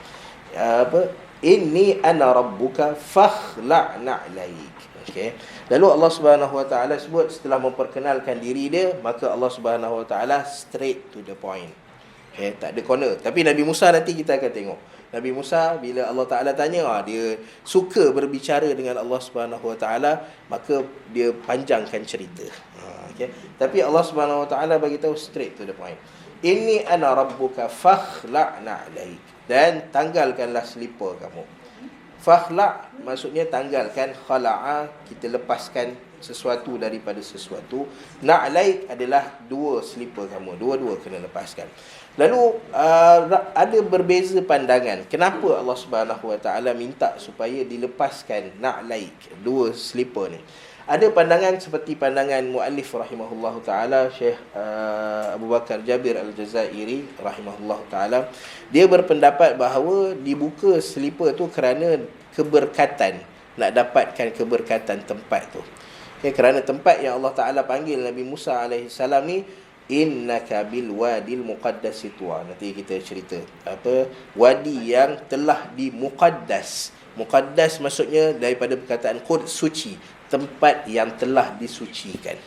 Inni ana rabbuka fakhla' na'laik. Okay. Lalu Allah Subhanahu Wa Taala sebut setelah memperkenalkan diri dia, maka Allah Subhanahu Wa Taala straight to the point. Okay, tak ada corner. Tapi Nabi Musa nanti kita akan tengok. Nabi Musa bila Allah Taala tanya, dia suka berbicara dengan Allah Subhanahu Wa Taala, maka dia panjangkan cerita. Okay. Tapi Allah Subhanahu Wa Taala bagi tahu straight to the point. Inni ana rabbuka fakhla' na'laik. Dan tanggalkanlah selipar kamu. Fakhla' maksudnya tanggalkan, khala'a kita lepaskan sesuatu daripada sesuatu. Na'laik adalah dua selipar kamu, dua-dua kena lepaskan. Lalu ada berbeza pandangan. Kenapa Allah Subhanahu Wa Taala minta supaya dilepaskan na'laik, dua selipar ni? Ada pandangan seperti pandangan muallif rahimahullahu taala, Syekh Abu Bakar Jabir Al-Jazairi rahimahullahu taala. Dia berpendapat bahawa dibuka selipar tu kerana keberkatan, nak dapatkan keberkatan tempat tu. Okay, kerana tempat yang Allah Taala panggil Nabi Musa alaihissalam ni, innaka bil wadil muqaddas tuwa. Nanti kita cerita wadi yang telah dimuqaddas. Muqaddas maksudnya daripada perkataan qud, suci, tempat yang telah disucikan.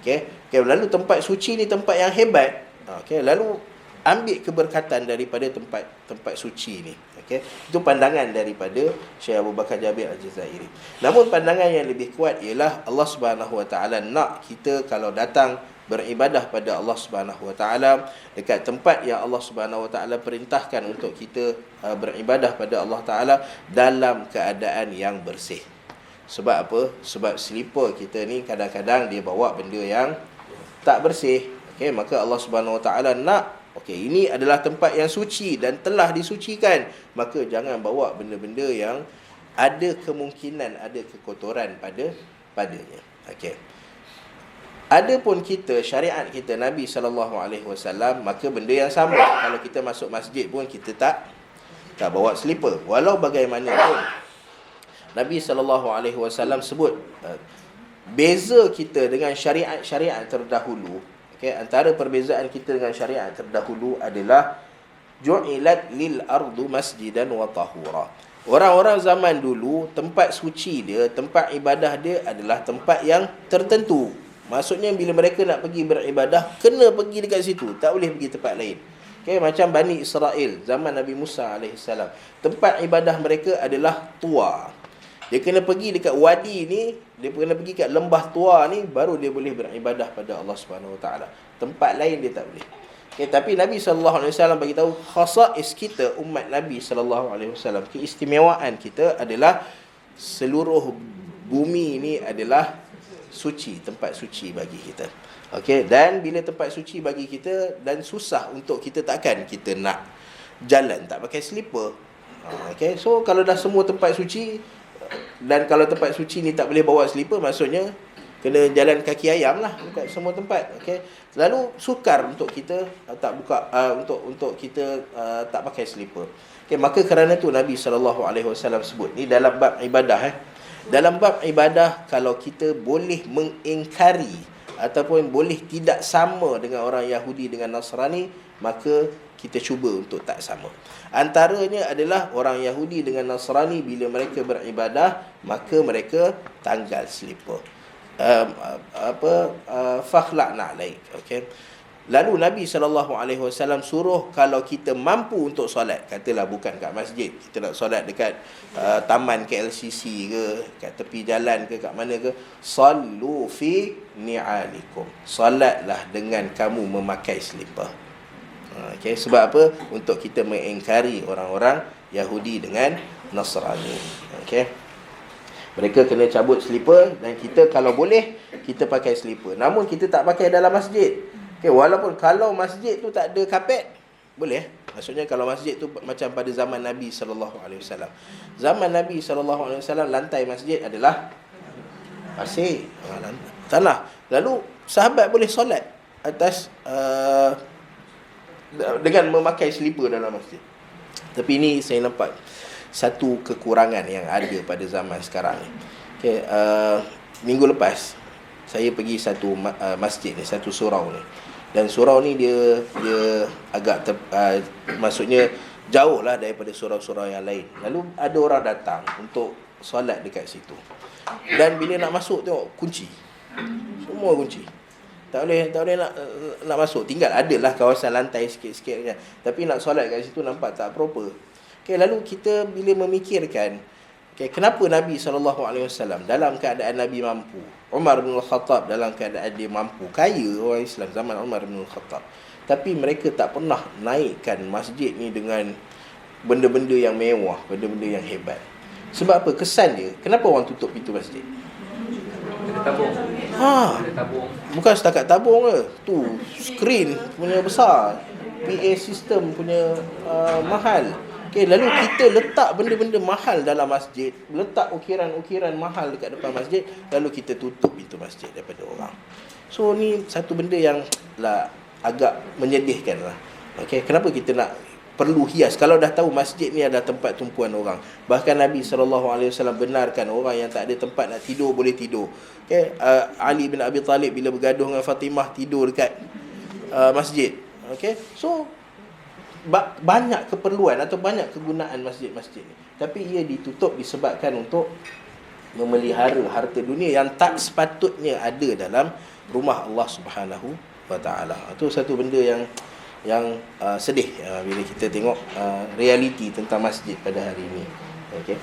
Okay, lalu tempat suci ni tempat yang hebat. Okay, lalu ambil keberkatan daripada tempat suci ni. Okay, itu pandangan daripada Syekh Abu Bakar Jabir Al-Jazairi. Namun pandangan yang lebih kuat ialah Allah Subhanahu Wa Taala nak kita kalau datang beribadah pada Allah Subhanahu Wa Taala dekat tempat yang Allah Subhanahu Wa Taala perintahkan untuk kita beribadah pada Allah Taala dalam keadaan yang bersih. Sebab apa? Sebab selipar kita ni kadang-kadang dia bawa benda yang tak bersih. Okey, maka Allah Subhanahu Wa Taala nak, okey, ini adalah tempat yang suci dan telah disucikan, maka jangan bawa benda-benda yang ada kemungkinan ada kekotoran padanya. Okey. Adapun kita, syariat kita Nabi SAW, maka benda yang sama. Kalau kita masuk masjid pun kita tak bawa selipar. Walau bagaimanapun Nabi SAW sebut beza kita dengan syariat-syariat terdahulu. Okay, antara perbezaan kita dengan syariat terdahulu adalah ju'ilat lil ardu masjidan wa tahura. Orang-orang zaman dulu, tempat suci dia, tempat ibadah dia adalah tempat yang tertentu. Maksudnya bila mereka nak pergi beribadah, kena pergi dekat situ, tak boleh pergi tempat lain. Okay, macam Bani Israel zaman Nabi Musa AS, tempat ibadah mereka adalah Tua. Dia kena pergi dekat wadi ni, dia kena pergi kat lembah Tua ni, baru dia boleh beribadah pada Allah Subhanahu Wa Taala. Tempat lain dia tak boleh. Okay, tapi Nabi SAW bagi tahu khasais kita umat Nabi SAW, keistimewaan kita adalah seluruh bumi ni adalah suci, tempat suci bagi kita. Okey, dan bila tempat suci bagi kita dan susah untuk kita, takkan kita nak jalan tak pakai selipar. Okey, so kalau dah semua tempat suci, dan kalau tempat suci ni tak boleh bawa selipar, maksudnya kena jalan kaki ayam lah dekat semua tempat. Okey, lalu sukar untuk kita tak buka untuk kita tak pakai selipar. Okey, maka kerana tu Nabi SAW sebut ni dalam bab ibadah. Dalam bab ibadah, kalau kita boleh mengingkari ataupun boleh tidak sama dengan orang Yahudi dengan Nasrani, maka kita cuba untuk tak sama. Antaranya adalah orang Yahudi dengan Nasrani, bila mereka beribadah, maka mereka tanggal selipar. Fakhla' na'laik. Okey. Lalu Nabi SAW suruh kalau kita mampu untuk solat, katalah bukan kat masjid, kita nak solat dekat taman KLCC ke, kat tepi jalan ke, kat mana ke, sallu fi ni'alikum, solatlah dengan kamu memakai selipar. Okay, sebab apa? Untuk kita mengingkari orang-orang Yahudi dengan Nasrani. Okay, mereka kena cabut selipar, dan kita kalau boleh kita pakai selipar. Namun kita tak pakai dalam masjid. Okay, walaupun kalau masjid tu tak ada kapet, boleh. Maksudnya kalau masjid tu macam pada zaman Nabi SAW. Zaman Nabi SAW, lantai masjid adalah Pasir, tanah. Lalu sahabat boleh solat atas dengan memakai selipar dalam masjid. Tapi ini saya nampak satu kekurangan yang ada pada zaman sekarang ni. Okay, minggu lepas saya pergi satu masjid ni, satu surau ni. Dan surau ni dia agak maksudnya jauh lah daripada surau-surau yang lain. Lalu ada orang datang untuk solat dekat situ. Dan bila nak masuk tengok kunci. Semua kunci. Tak boleh nak masuk. Tinggal adalah kawasan lantai sikit-sikit kan. Tapi nak solat kat situ nampak tak proper. Okay, lalu kita bila memikirkan, okay, kenapa Nabi SAW dalam keadaan Nabi mampu, Umar bin Khattab dalam keadaan dia mampu, kaya orang Islam zaman Umar bin Khattab, tapi mereka tak pernah naikkan masjid ni dengan benda-benda yang mewah, benda-benda yang hebat. Sebab apa? Kesan dia, kenapa orang tutup pintu masjid? Tabung. Tabung. Bukan setakat tabung ke. Tu skrin punya besar, PA system punya mahal. Okay, lalu kita letak benda-benda mahal dalam masjid, letak ukiran-ukiran mahal dekat depan masjid, lalu kita tutup pintu masjid daripada orang. So ni satu benda yang lah agak menyedihkan lah. Okay, kenapa kita nak perlu hias kalau dah tahu masjid ni adalah tempat tumpuan orang. Bahkan Nabi SAW benarkan orang yang tak ada tempat nak tidur boleh tidur. Okay, Ali bin Abi Talib bila bergaduh dengan Fatimah tidur dekat masjid. Okay, so banyak keperluan atau banyak kegunaan masjid-masjid ni. Tapi ia ditutup disebabkan untuk memelihara harta dunia yang tak sepatutnya ada dalam rumah Allah Subhanahu wa taala. Itu satu benda yang sedih bila kita tengok realiti tentang masjid pada hari ini. Okey.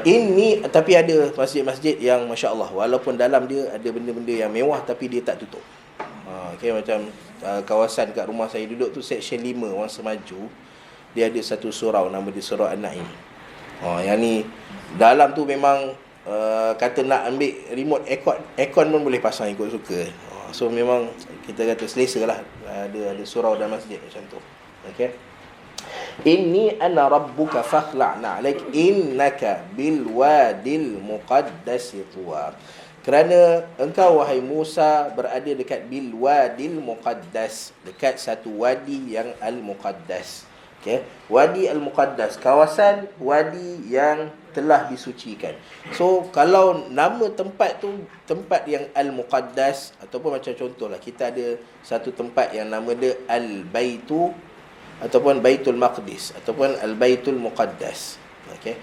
Ini tapi ada masjid-masjid yang masya-Allah walaupun dalam dia ada benda-benda yang mewah tapi dia tak tutup. Okey, macam kawasan kat rumah saya duduk tu section 5 Wangsa Maju, dia ada satu surau nama dia Surau An-Naim. Yang ni dalam tu memang kata nak ambil remote aircon pun boleh pasang ikut suka. So memang kita kata selesa lah ada surau dan masjid macam tu. Okey. Inni ana rabbuka fakhla'na 'alaik innaka bil wadil muqaddas tuwa. Kerana engkau wahai Musa berada dekat bil wadil muqaddas, dekat satu wadi yang al-muqaddas. Okey, wadi al-muqaddas, kawasan wadi yang telah disucikan. So kalau nama tempat tu tempat yang al-muqaddas, ataupun macam contohlah kita ada satu tempat yang nama dia al-baitu ataupun Baitul Maqdis ataupun al-Baitul Muqaddas. Okey.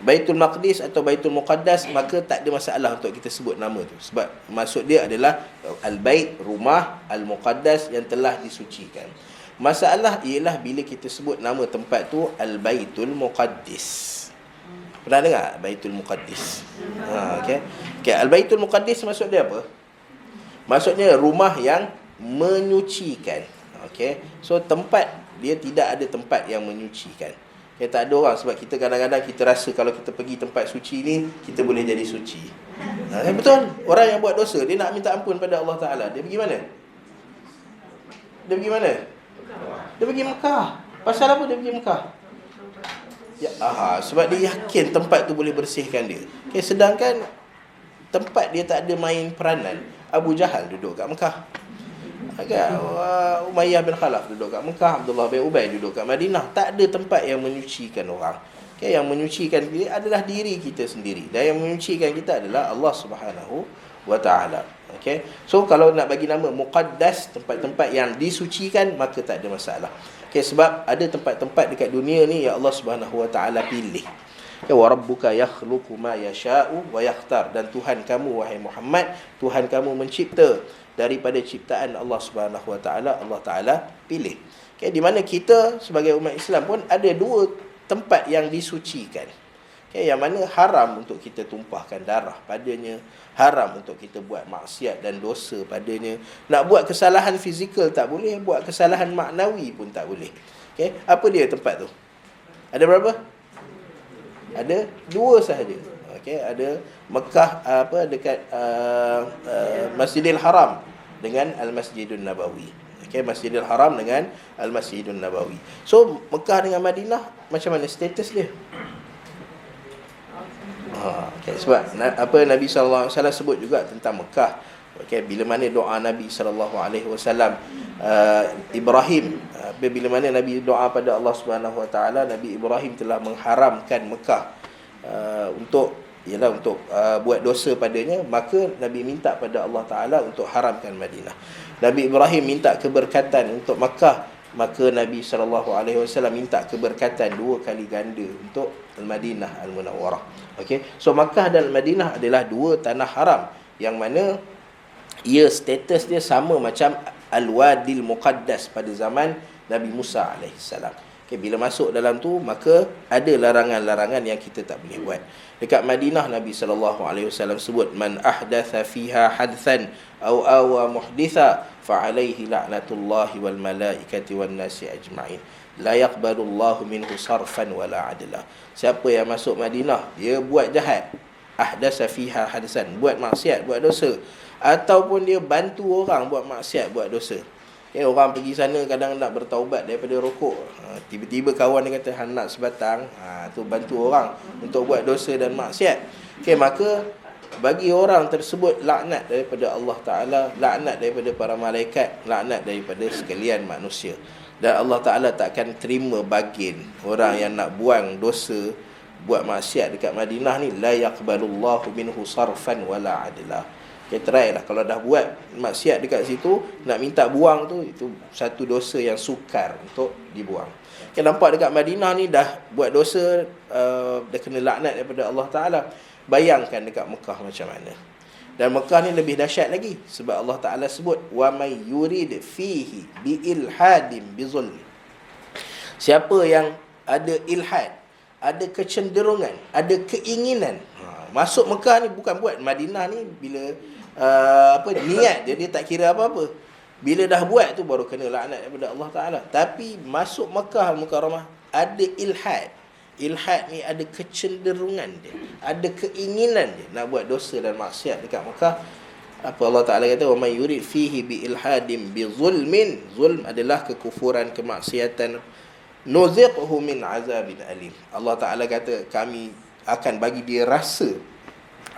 Baitul Maqdis atau Baitul Muqaddas, maka tak ada masalah untuk kita sebut nama tu. Sebab maksud dia adalah al-bait, rumah, al-muqaddas yang telah disucikan. Masalah ialah bila kita sebut nama tempat tu al-Baitul Muqaddis. Pernah dengar Baitul Muqaddis? Okey. Okey, al-Baitul Muqaddis maksud dia apa? Maksudnya rumah yang menyucikan. Okey. So tempat dia tidak ada tempat yang menyucikan. Okay, tak ada orang, sebab kita kadang-kadang kita rasa kalau kita pergi tempat suci ni kita boleh jadi suci. Betul. Orang yang buat dosa dia nak minta ampun pada Allah Taala, dia pergi mana? Dia pergi mana? Dia pergi Mekah. Pasal apa dia pergi Mekah? Ya, sebab dia yakin tempat tu boleh bersihkan dia. Okay, sedangkan tempat dia tak ada main peranan. Abu Jahal duduk kat Mekah. Umayyah bin Khalaf duduk kat Mekah, Abdullah bin Ubay duduk kat Madinah. Tak ada tempat yang menyucikan orang. Okay, yang menyucikan kita adalah diri kita sendiri, dan yang menyucikan kita adalah Allah Subhanahu wa taala. Okay, so kalau nak bagi nama muqaddas, tempat-tempat yang disucikan, maka tak ada masalah. Okay, sebab ada tempat-tempat dekat dunia ni yang Allah Subhanahu wa taala pilih. Okay, wa rabbuka yakhluqu ma yasha'u wa yakhtar, dan Tuhan kamu wahai Muhammad, Tuhan kamu mencipta daripada ciptaan Allah Subhanahu wa taala, Allah Taala pilih. Okay, di mana kita sebagai umat Islam pun ada dua tempat yang disucikan. Okay, yang mana haram untuk kita tumpahkan darah padanya, haram untuk kita buat maksiat dan dosa padanya. Nak buat kesalahan fizikal tak boleh, buat kesalahan maknawi pun tak boleh. Okay, apa dia tempat tu? Ada berapa? Ada dua sahaja. Okay, ada Mekah dekat Masjidil Haram dengan Al-Masjidun Nabawi. Okay, Masjidil Haram dengan Al-Masjidun Nabawi. So Mekah dengan Madinah macam mana status dia? Okay, sebab apa Nabi sallallahu alaihi wasallam sebut juga tentang Mekah. Okay, bila mana doa Nabi sallallahu alaihi wasallam Ibrahim, bila mana Nabi doa pada Allah Subhanahu wa taala, Nabi Ibrahim telah mengharamkan Mekah untuk buat dosa padanya, maka Nabi minta pada Allah Taala untuk haramkan Madinah. Nabi Ibrahim minta keberkatan untuk Mekah, maka Nabi SAW minta keberkatan 2 kali ganda untuk Al-Madinah Al-Munawwarah. Okey, so Makkah dan Madinah adalah 2 tanah haram yang mana ia status dia sama macam Al-Wadil Muqaddas pada zaman Nabi Musa alaihissalam. Okay, bila masuk dalam tu, maka ada larangan-larangan yang kita tak boleh buat. Dekat Madinah, Nabi SAW sebut, man ahdatha fiha hadthan aw awa muhditha fa alaihi la'natullahi wal malaikati wan nasi ajma'in la yaqbalullahu minhu sarfan wala adla. Siapa yang masuk Madinah, dia buat jahat, ahdatha fiha hadthan, buat maksiat, buat dosa, ataupun dia bantu orang buat maksiat, buat dosa. Orang pergi sana kadang nak bertaubat daripada rokok, tiba-tiba kawan dia kata nak sebatang, tu bantu orang untuk buat dosa dan maksiat. Maka bagi orang tersebut laknat daripada Allah Ta'ala, laknat daripada para malaikat, laknat daripada sekalian manusia. Dan Allah Ta'ala takkan terima bagin orang yang nak buang dosa, buat maksiat dekat Madinah ni. La yaqbalullahu minhu sarfan wala adla. Try lah, kalau dah buat maksiat dekat situ, nak minta buang tu, itu satu dosa yang sukar untuk dibuang. Nampak dekat Madinah ni dah buat dosa, dah kena laknat daripada Allah Ta'ala. Bayangkan dekat Mekah macam mana. Dan Mekah ni lebih dahsyat lagi, sebab Allah Ta'ala sebut wa may yurid fihi bi ilhadim bi zulm. Siapa yang ada ilhad, ada kecenderungan, ada keinginan masuk Mekah ni, bukan buat Madinah ni bila niat dia tak kira apa-apa. Bila dah buat tu baru kena laknat daripada Allah Ta'ala. Tapi masuk Mekah Al-Mukarramah ada ilhad. Ilhad ni ada kecenderungan dia, ada keinginan dia nak buat dosa dan maksiat dekat Mekah. Apa Allah Ta'ala kata, wa may yurid fihi bi ilhadim bi zulmin. Zulm adalah kekufuran, kemaksiatan. Nuziqhu min azabin alim. Allah Ta'ala kata kami akan bagi dia rasa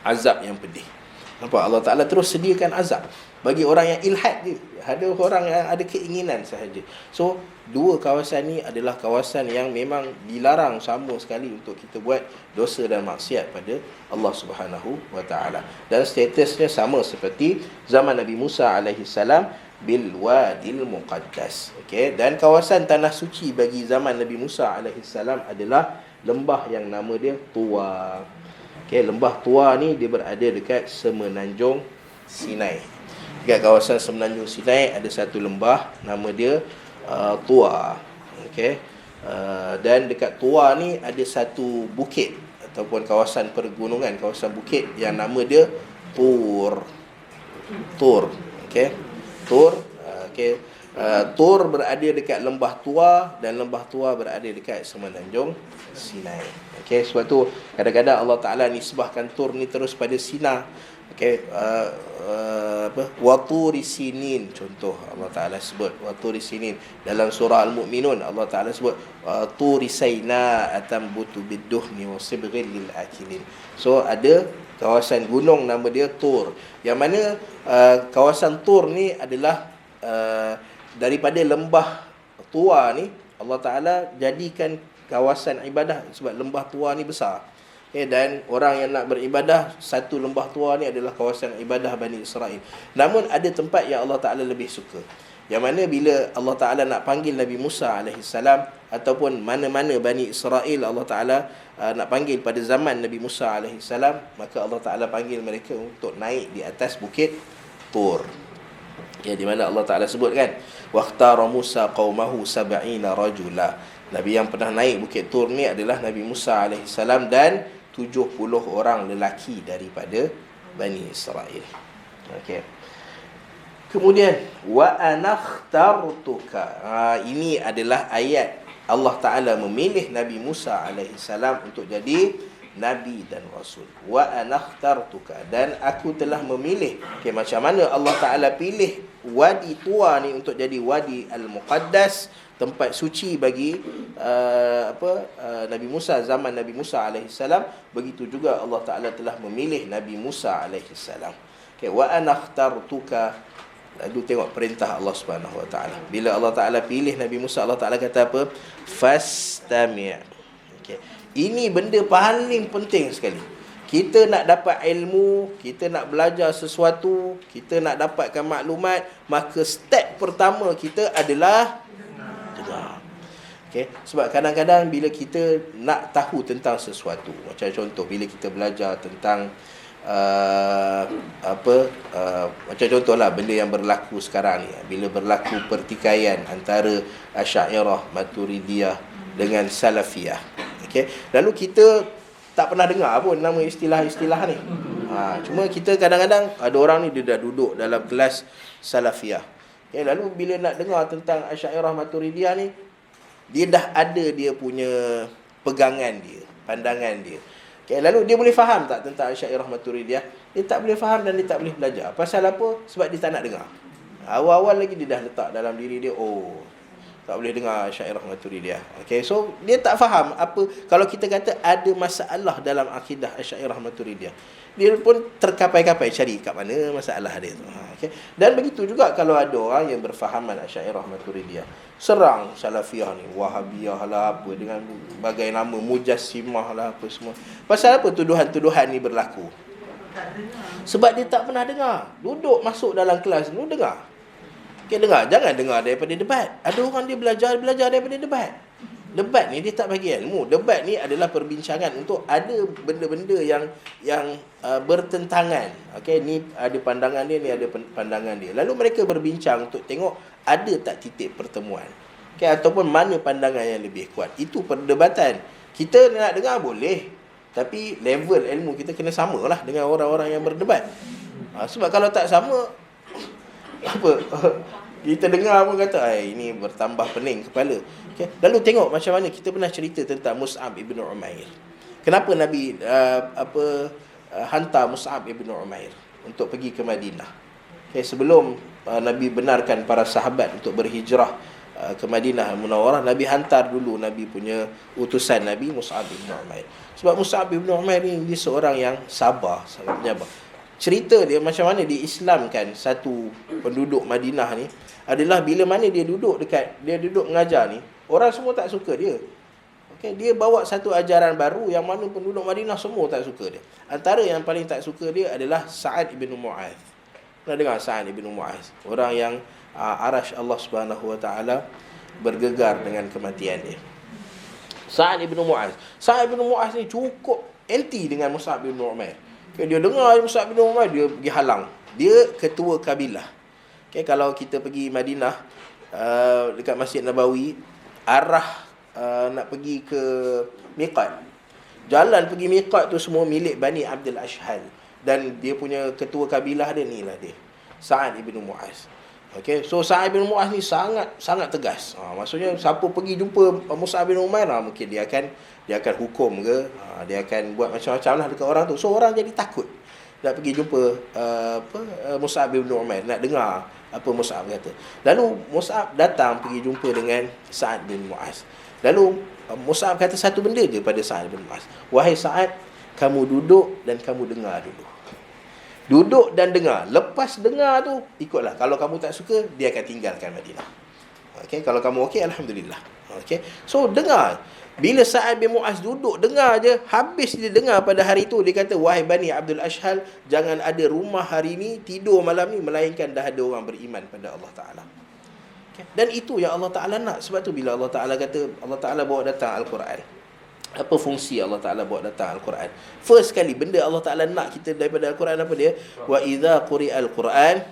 azab yang pedih. Nampak, Allah Ta'ala terus sediakan azab bagi orang yang ilhad dia. Ada orang yang ada keinginan sahaja. So, 2 kawasan ni adalah kawasan yang memang dilarang sama sekali untuk kita buat dosa dan maksiat pada Allah Subhanahu wa Ta'ala. Dan statusnya sama seperti zaman Nabi Musa alaihissalam bil wadil muqaddas. Okey, dan kawasan tanah suci bagi zaman Nabi Musa alaihissalam adalah lembah yang nama dia Tuwa. Okay, lembah Tuwa ni dia berada dekat Semenanjung Sinai. Dekat kawasan Semenanjung Sinai ada satu lembah nama dia Tuwa. Okay. Dan dekat Tuwa ni ada satu bukit ataupun kawasan pergunungan, kawasan bukit yang nama dia Tur. Okay. Tur. Okay. Tur berada dekat lembah Tuwa dan lembah Tuwa berada dekat Semenanjung Sinai. Okey, sebab tu kadang-kadang Allah Taala nisbahkan Tur ni terus pada Sina. Okey, Waturi Sinin, contoh Allah Taala sebut Waturi Sinin dalam surah Al-Mu'minun. Allah Taala sebut Turi Saina atambutu bidduhni wa sibghil lil akilin. So ada kawasan gunung nama dia Tur, yang mana kawasan Tur ni adalah daripada lembah Tuwa ni Allah Ta'ala jadikan kawasan ibadah, sebab lembah Tuwa ni besar. Dan orang yang nak beribadah, satu lembah Tuwa ni adalah kawasan ibadah Bani Israel. Namun ada tempat yang Allah Ta'ala lebih suka, yang mana bila Allah Ta'ala nak panggil Nabi Musa alaihissalam ataupun mana-mana Bani Israel, Allah Ta'ala nak panggil pada zaman Nabi Musa alaihissalam, maka Allah Ta'ala panggil mereka untuk naik di atas bukit Tur. Ya, di mana Allah Ta'ala sebut kan, waqtara Musa qaumahu sab'ina rajula. Nabi yang pernah naik bukit Tur ni adalah Nabi Musa alaihissalam dan 70 orang lelaki daripada Bani Israel. Okey. Kemudian wa anakhtartuka. Ini adalah ayat Allah Ta'ala memilih Nabi Musa alaihissalam untuk jadi Nabi dan Rasul. Wa anakhtartuka, dan aku telah memilih. Okey, macam mana Allah Ta'ala pilih Wadi Tuwa ni untuk jadi Wadi Al-Muqaddas, tempat suci bagi Nabi Musa, zaman Nabi Musa alaihissalam, begitu juga Allah Ta'ala telah memilih Nabi Musa alaihissalam. Okay, wa ana akhtartuka. Lalu tengok perintah Allah Subhanahu Wa Ta'ala. Bila Allah Ta'ala pilih Nabi Musa, Allah Ta'ala kata apa? Fastami'. Okay. Ini benda paling penting sekali. Kita nak dapat ilmu, kita nak belajar sesuatu, kita nak dapatkan maklumat, maka step pertama kita adalah dengar. Okay. Sebab kadang-kadang bila kita nak tahu tentang sesuatu, macam contoh bila kita belajar tentang macam contohlah benda yang berlaku sekarang ni, bila berlaku pertikaian antara Asy'ariyah, Maturidiyah dengan Salafiyah. Okay. Lalu kita tak pernah dengar pun nama istilah-istilah ni. Cuma kita kadang-kadang ada orang ni dia dah duduk dalam kelas Salafiyah. Okay, lalu bila nak dengar tentang Asy'ariyah, Maturidiyah ni, dia dah ada dia punya pegangan dia, pandangan dia. Okay, lalu dia boleh faham tak tentang Asy'ariyah, Maturidiyah? Dia tak boleh faham dan dia tak boleh belajar. Pasal apa? Sebab dia tak nak dengar. Awal-awal lagi dia dah letak dalam diri dia, tak boleh dengar Asy'ariyah, Maturidiyah. Okay, so dia tak faham apa. Kalau kita kata ada masalah dalam akidah Asy'ariyah, Maturidiyah, dia pun terkapai-kapai cari kat mana masalah dia tu. Okay. Dan begitu juga kalau ada orang yang berfahaman Asy'ariyah, Maturidiyah, serang Salafiyah ni, Wahabiyah lah apa, dengan bagai nama, Mujassimah lah apa semua. Pasal apa tuduhan-tuduhan ni berlaku? Sebab dia tak pernah dengar. Duduk masuk dalam kelas ni, dengar. Okay, dengar. Jangan dengar daripada debat. Ada orang dia belajar daripada debat. Debat ni dia tak bagi ilmu. Debat ni adalah perbincangan untuk ada benda-benda yang bertentangan. Okay, ni ada pandangan dia, ni ada pandangan dia. Lalu mereka berbincang untuk tengok ada tak titik pertemuan. Okay, ataupun mana pandangan yang lebih kuat. Itu perdebatan. Kita nak dengar boleh, tapi level ilmu kita kena samalah dengan orang-orang yang berdebat. Sebab kalau tak sama, apa kita dengar pun kata ini bertambah pening kepala. Okay. Lalu tengok macam mana kita pernah cerita tentang Mus'ab ibn Umair. Kenapa Nabi hantar Mus'ab ibn Umair untuk pergi ke Madinah. Okay, sebelum Nabi benarkan para sahabat untuk berhijrah ke Madinah Munawwarah, Nabi hantar dulu Nabi punya utusan Nabi, Mus'ab ibn Umair. Sebab Mus'ab ibn Umair ni dia seorang yang sabar, sangat penyabar. Cerita dia macam mana diislamkan satu penduduk Madinah ni adalah bila mana dia duduk mengajar ni, orang semua tak suka dia. Okay, dia bawa satu ajaran baru yang mana penduduk Madinah semua tak suka dia. Antara yang paling tak suka dia adalah Sa'ad ibn Mu'adh. Pernah dengar Sa'ad ibn Mu'adh? Orang yang arash Allah Subhanahu Wa Ta'ala bergegar dengan kematian dia. Sa'ad ibn Mu'adh. Sa'ad ibn Mu'adh ni cukup anti dengan Mus'ab ibn Umair. Okay, dia dengar Mus'ab ibn Umair, dia pergi halang. Dia ketua kabilah. Okay, kalau kita pergi Madinah, dekat Masjid Nabawi, arah nak pergi ke miqat, jalan pergi miqat tu semua milik Bani Abdul Ashhal. Dan dia punya ketua kabilah dia ni lah dia, Sa'ad ibn Mu'adh. Okay, so Sa'ad ibn Mu'adh ni sangat tegas. Maksudnya siapa pergi jumpa Mus'ab ibn Umair, mungkin dia akan hukum ke, dia akan buat macam-macam lah dekat orang tu. So orang jadi takut nak pergi jumpa Mus'ab ibn Umair, nak dengar apa Mus'ab kata. Lalu Mus'ab datang pergi jumpa dengan Sa'ad bin Mu'adh. Lalu Mus'ab kata satu benda je pada Sa'ad bin Mu'adh. Wahai Sa'ad, kamu duduk dan kamu dengar dulu. Duduk dan dengar. Lepas dengar tu, ikutlah. Kalau kamu tak suka, dia akan tinggalkan Madinah. Okay, kalau kamu okey, alhamdulillah. Okay, so dengar. Bila Sa'ad bin Mu'adh duduk dengar je, habis dia dengar pada hari tu, dia kata, wahai Bani Abdul Ashhal, jangan ada rumah hari ni, tidur malam ni, melainkan dah ada orang beriman pada Allah Ta'ala. Okay. Dan itu yang Allah Ta'ala nak. Sebab tu bila Allah Ta'ala kata, Allah Ta'ala bawa datang Al-Quran. Apa fungsi Allah Ta'ala bawa datang Al-Quran? First kali, benda Allah Ta'ala nak kita daripada Al-Quran apa dia? Wa idza quri'al Quran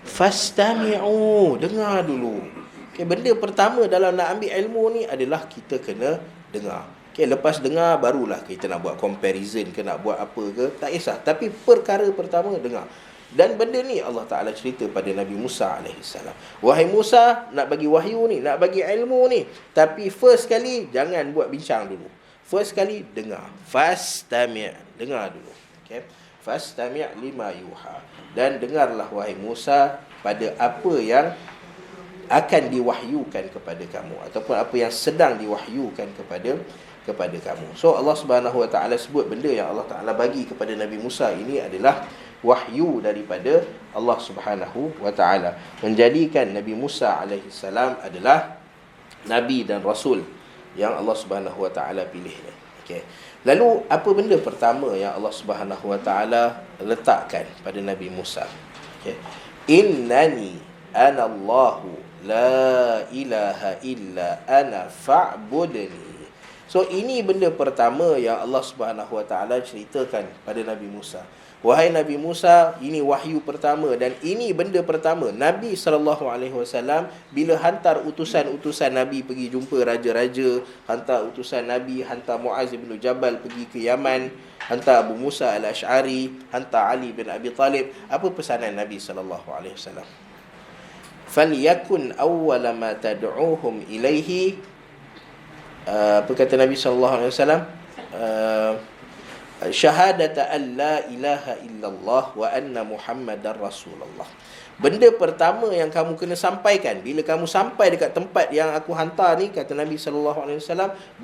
fastami'u. Dengar dulu. Okay, benda pertama dalam nak ambil ilmu ni adalah kita kena dengar. Okay, lepas dengar barulah kita nak buat comparison ke, nak buat apa ke, tak kisah. Tapi perkara pertama dengar. Dan benda ni Allah Ta'ala cerita pada Nabi Musa AS. Wahai Musa, nak bagi wahyu ni, nak bagi ilmu ni, tapi first kali jangan buat bincang dulu. First kali dengar. Fastami', dengar dulu. Okay. Fastami' lima yuha. Dan dengarlah wahai Musa pada apa yang akan diwahyukan kepada kamu, ataupun apa yang sedang diwahyukan kepada kamu. So Allah Subhanahu Wa Taala sebut benda yang Allah Taala bagi kepada Nabi Musa ini adalah wahyu daripada Allah Subhanahu Wa Taala, menjadikan Nabi Musa alaihi salam adalah nabi dan rasul yang Allah Subhanahu Wa Taala pilih. Okey. Lalu apa benda pertama yang Allah Subhanahu Wa Taala letakkan pada Nabi Musa? Okey. Innani ana Allahu la ilaha illa ana fa'budni. So ini benda pertama yang Allah Subhanahu Wa Taala ceritakan pada Nabi Musa. Wahai Nabi Musa, ini wahyu pertama, dan ini benda pertama Nabi SAW bila hantar utusan-utusan Nabi pergi jumpa raja-raja, hantar utusan Nabi, hantar Muaz bin Jabal pergi ke Yaman, hantar Abu Musa al-Ash'ari, hantar Ali bin Abi Talib. Apa pesanan Nabi SAW? Falyakun awwala ma tad'uuhum ilaihi, apa kata Nabi SAW? Syahadata an la ilaha illallah wa anna Muhammadar Rasulullah. Benda pertama yang kamu kena sampaikan bila kamu sampai dekat tempat yang aku hantar ni, kata Nabi SAW,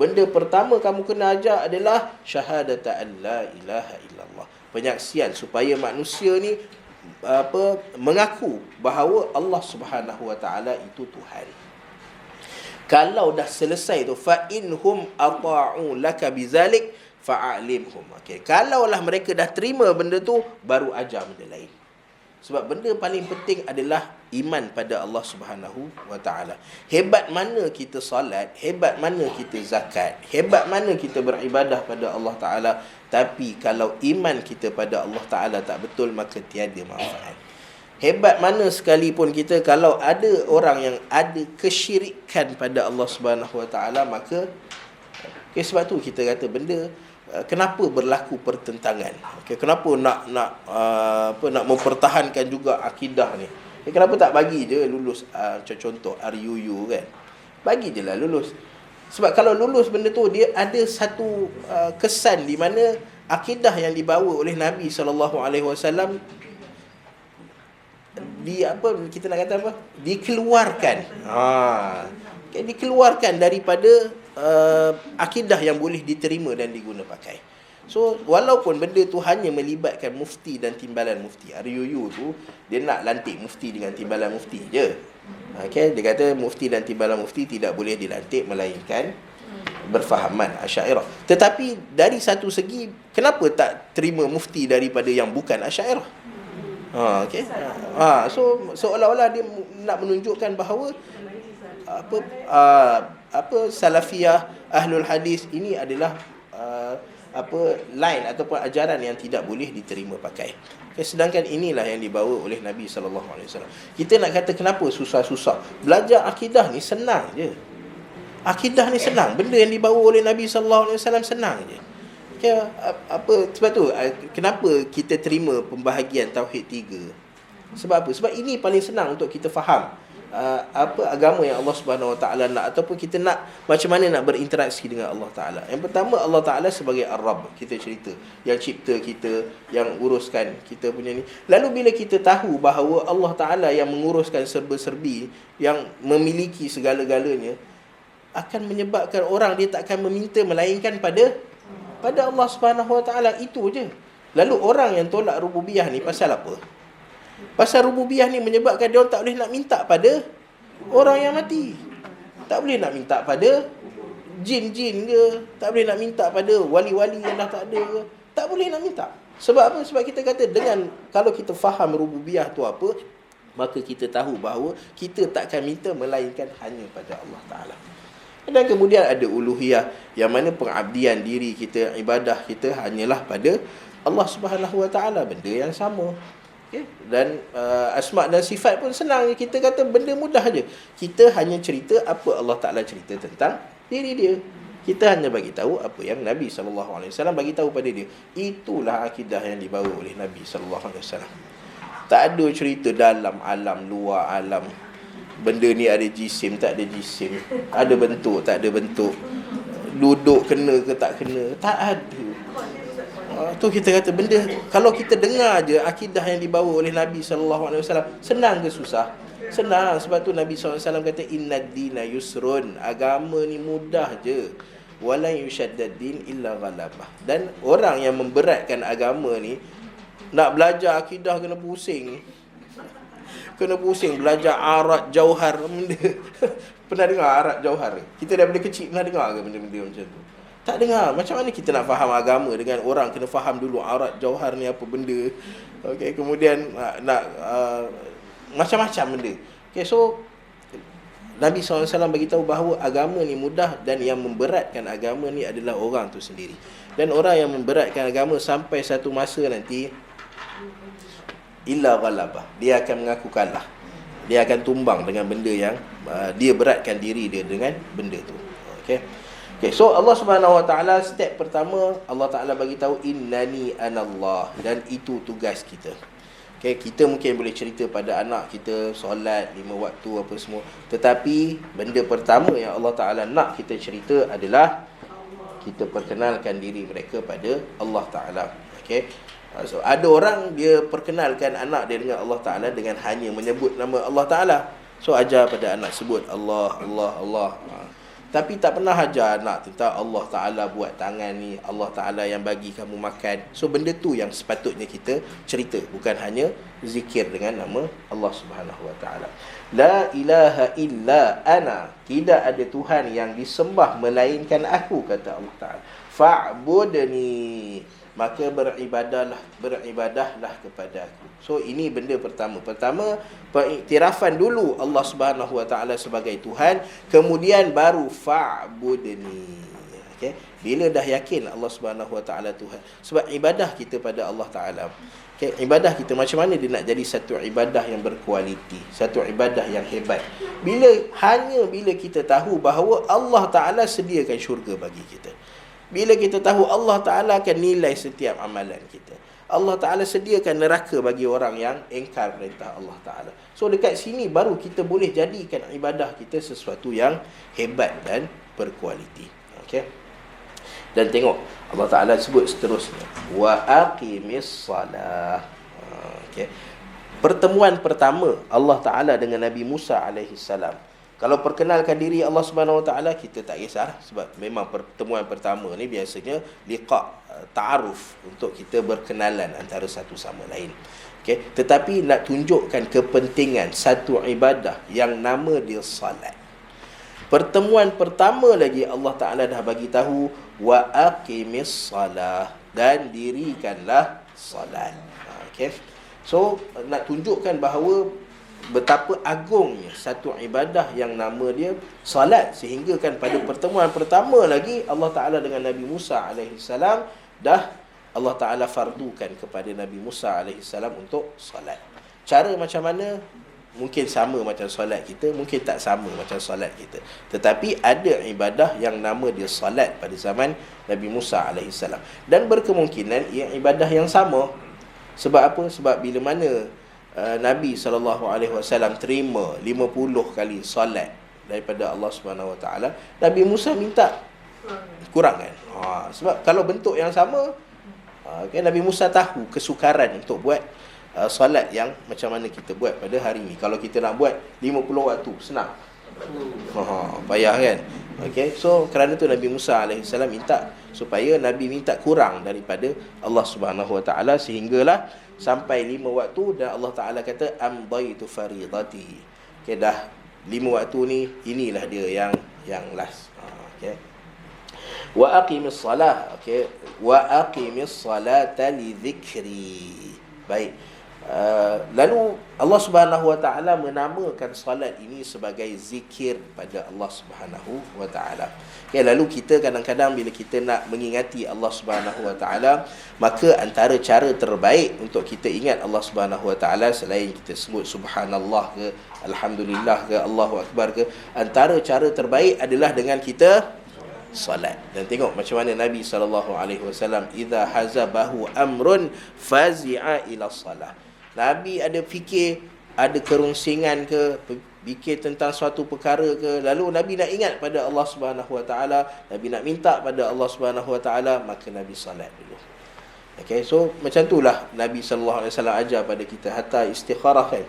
benda pertama kamu kena ajar adalah syahadata an la ilaha illallah, penyaksian supaya manusia ni mengaku bahawa Allah Subhanahu Wa Taala itu Tuhan. Kalau dah selesai tu, fa inhum ata'u laka bizalik fa'alimhum. Okey, kalaulah mereka dah terima benda tu, baru ajar benda lain. Sebab benda paling penting adalah iman pada Allah Subhanahu Wa Taala. Hebat mana kita solat, hebat mana kita zakat, hebat mana kita beribadah pada Allah Taala, tapi kalau iman kita pada Allah Taala tak betul, maka tiada manfaat. Hebat mana sekalipun kita, kalau ada orang yang ada kesyirikan pada Allah Subhanahu Wa Taala, maka sebab tu kita kata benda kenapa berlaku pertentangan. Kenapa nak mempertahankan juga akidah ni? Kenapa tak bagi je lulus, contoh RUU kan? Bagi je lah lulus. Sebab kalau lulus benda tu, dia ada satu kesan di mana akidah yang dibawa oleh Nabi SAW kita nak kata apa? Dikeluarkan. Dikeluarkan daripada akidah yang boleh diterima dan diguna pakai. So walaupun benda tu hanya melibatkan mufti dan timbalan mufti, RUU tu dia nak lantik mufti dengan timbalan mufti je. Dia kata mufti dan timbalan mufti tidak boleh dilantik melainkan berfahaman Asy'ariyah. Tetapi dari satu segi, kenapa tak terima mufti daripada yang bukan Asy'ariyah? So seolah-olah dia nak menunjukkan bahawa salafiyah, ahlul hadis ini adalah line ataupun ajaran yang tidak boleh diterima pakai. Sedangkan inilah yang dibawa oleh Nabi SAW. Kita nak kata kenapa susah-susah? Belajar akidah ni senang je. Akidah ni senang. Benda yang dibawa oleh Nabi SAW senang je. Sebab tu kenapa kita terima pembahagian Tauhid 3? Sebab apa? Sebab ini paling senang untuk kita faham agama yang Allah Subhanahu Wa Taala nak, ataupun kita nak macam mana nak berinteraksi dengan Allah Taala. Yang pertama, Allah Taala sebagai Ar-Rabb, kita cerita, yang cipta kita, yang uruskan kita punya ni. Lalu bila kita tahu bahawa Allah Taala yang menguruskan serba-serbi, yang memiliki segala-galanya, akan menyebabkan orang dia tak akan meminta melainkan pada Allah Subhanahu Wa Taala, itu je. Lalu orang yang tolak rububiyah ni pasal apa? Pasal rububiyah ni menyebabkan dia orang tak boleh nak minta pada orang yang mati. Tak boleh nak minta pada jin-jin ke, tak boleh nak minta pada wali-wali yang dah tak ada ke. Tak boleh nak minta. Sebab apa? Sebab kita kata dengan kalau kita faham rububiyah tu apa, maka kita tahu bahawa kita takkan minta melainkan hanya pada Allah Ta'ala. Dan kemudian ada uluhiyah, yang mana pengabdian diri kita, ibadah kita hanyalah pada Allah Subhanahu Wa Taala, benda yang sama. Dan asma' dan sifat pun senang. Kita kata benda mudah je. Kita hanya cerita apa Allah Ta'ala cerita tentang diri dia. Kita hanya bagi tahu apa yang Nabi SAW bagi tahu pada dia. Itulah akidah yang dibawa oleh Nabi SAW. Tak ada cerita dalam alam, luar alam. Benda ni ada jisim, tak ada jisim. Ada bentuk, tak ada bentuk. Duduk kena ke tak kena, tak ada. Tu kita kata benda, kalau kita dengar je akidah yang dibawa oleh Nabi SAW, senang ke susah? Senang. Sebab tu Nabi SAW kata innad dina yusrun. Agama ni mudah je. Wala yushaddad din illa ghalabah. Dan orang yang memberatkan agama ni, nak belajar akidah kena pusing. Kena pusing belajar arat jauhar benda. Pernah dengar arat jauhar? Kita daripada kecil pernah dengar ke benda-benda macam tu? Tak dengar. Macam mana kita nak faham agama dengan orang kena faham dulu arat jauhar ni apa benda. Okey, kemudian nak macam-macam benda. Okey, so Nabi SAW bagi tahu bahawa agama ni mudah dan yang memberatkan agama ni adalah orang tu sendiri. Dan orang yang memberatkan agama sampai satu masa nanti illa ghalabah, dia akan mengaku kalah. Dia akan tumbang dengan benda yang dia beratkan diri dia dengan benda tu. Okey. Okey, so Allah Subhanahu Wa Taala step pertama Allah Taala bagi tahu innani anallah, dan itu tugas kita. Okay, kita mungkin boleh cerita pada anak kita solat 5 waktu apa semua, tetapi benda pertama yang Allah Ta'ala nak kita cerita adalah kita perkenalkan diri mereka pada Allah Ta'ala. Okay, so ada orang dia perkenalkan anak dia dengan Allah Ta'ala dengan hanya menyebut nama Allah Ta'ala. So ajar pada anak sebut Allah, Allah, Allah, tapi tak pernah ajar anak tentang Allah Ta'ala buat tangan ni, Allah Ta'ala yang bagi kamu makan. So benda tu yang sepatutnya kita cerita, bukan hanya zikir dengan nama Allah Subhanahu Wa Ta'ala. La ilaha illa ana, tidak ada Tuhan yang disembah melainkan aku, kata Allah Ta'ala. Fa'budni, maka beribadahlah kepada aku. So ini benda pertama. Pertama, pengiktirafan dulu Allah Subhanahu Wa Taala sebagai Tuhan, kemudian baru fa'budni. Okey, bila dah yakin Allah Subhanahu Wa Taala Tuhan, sebab ibadah kita pada Allah Taala, okey, ibadah kita macam mana dia nak jadi satu ibadah yang berkualiti, satu ibadah yang hebat? Bila kita tahu bahawa Allah Taala sediakan syurga bagi kita. Bila kita tahu Allah Ta'ala akan nilai setiap amalan kita, Allah Ta'ala sediakan neraka bagi orang yang engkar perintah Allah Ta'ala. So dekat sini baru kita boleh jadikan ibadah kita sesuatu yang hebat dan berkualiti. Okay? Dan tengok Allah Ta'ala sebut seterusnya, wa aqimis salah. Okay. Pertemuan pertama Allah Ta'ala dengan Nabi Musa alaihissalam, kalau perkenalkan diri Allah Subhanahu Wa Taala, kita tak kisah, sebab memang pertemuan pertama ni biasanya liqa, ta'aruf, untuk kita berkenalan antara satu sama lain. Okay. Tetapi nak tunjukkan kepentingan satu ibadah yang nama dia salat. Pertemuan pertama lagi Allah Ta'ala dah bagi tahu wa aqimis salah, dan dirikanlah salat. Okay. So nak tunjukkan bahawa betapa agungnya satu ibadah yang nama dia salat, sehingga kan pada pertemuan pertama lagi Allah Ta'ala dengan Nabi Musa alaihissalam dah Allah Ta'ala fardukan kepada Nabi Musa alaihissalam untuk salat. Cara macam mana? Mungkin sama macam salat kita, mungkin tak sama macam salat kita, tetapi ada ibadah yang nama dia salat pada zaman Nabi Musa alaihissalam, dan berkemungkinan ia ibadah yang sama. Sebab apa? Sebab bila mana Nabi SAW terima 50 kali salat daripada Allah Subhanahu Wa Taala, Nabi Musa minta kurang kan? Sebab kalau bentuk yang sama, kan Nabi Musa tahu kesukaran untuk buat salat yang macam mana kita buat pada hari ni. Kalau kita nak buat 50 waktu, senang. Payah kan? Okay, so kerana tu Nabi Musa AS minta supaya Nabi minta kurang daripada Allah Subhanahu Wa Taala, sehinggalah sampai 5 waktu, dan Allah Ta'ala kata amdaitu faridati. Okay, dah 5 waktu ni, inilah dia yang last. Okay. Wa aqimis salah. Okay. Wa aqimis salata li dhikri. Baik. Lalu Allah Subhanahu Wa Taala menamakan salat ini sebagai zikir pada Allah Subhanahu Wa Taala. Okay, lalu kita kadang-kadang bila kita nak mengingati Allah Subhanahu Wa Taala, maka antara cara terbaik untuk kita ingat Allah Subhanahu Wa Taala, selain kita sebut subhanallah ke, alhamdulillah ke, Allahu akbar ke, antara cara terbaik adalah dengan kita salat. Dan tengok macam mana Nabi SAW, idza hazabahu amrun fazi'a ila salah. Nabi ada fikir, ada kerunsingan ke, fikir tentang suatu perkara ke, lalu Nabi nak ingat pada Allah Subhanahu Wa Taala, Nabi nak minta pada Allah Subhanahu Wa Taala, maka Nabi salat dulu. Okay, so macam itulah Nabi SAW ajar pada kita, hatta istikharah kan.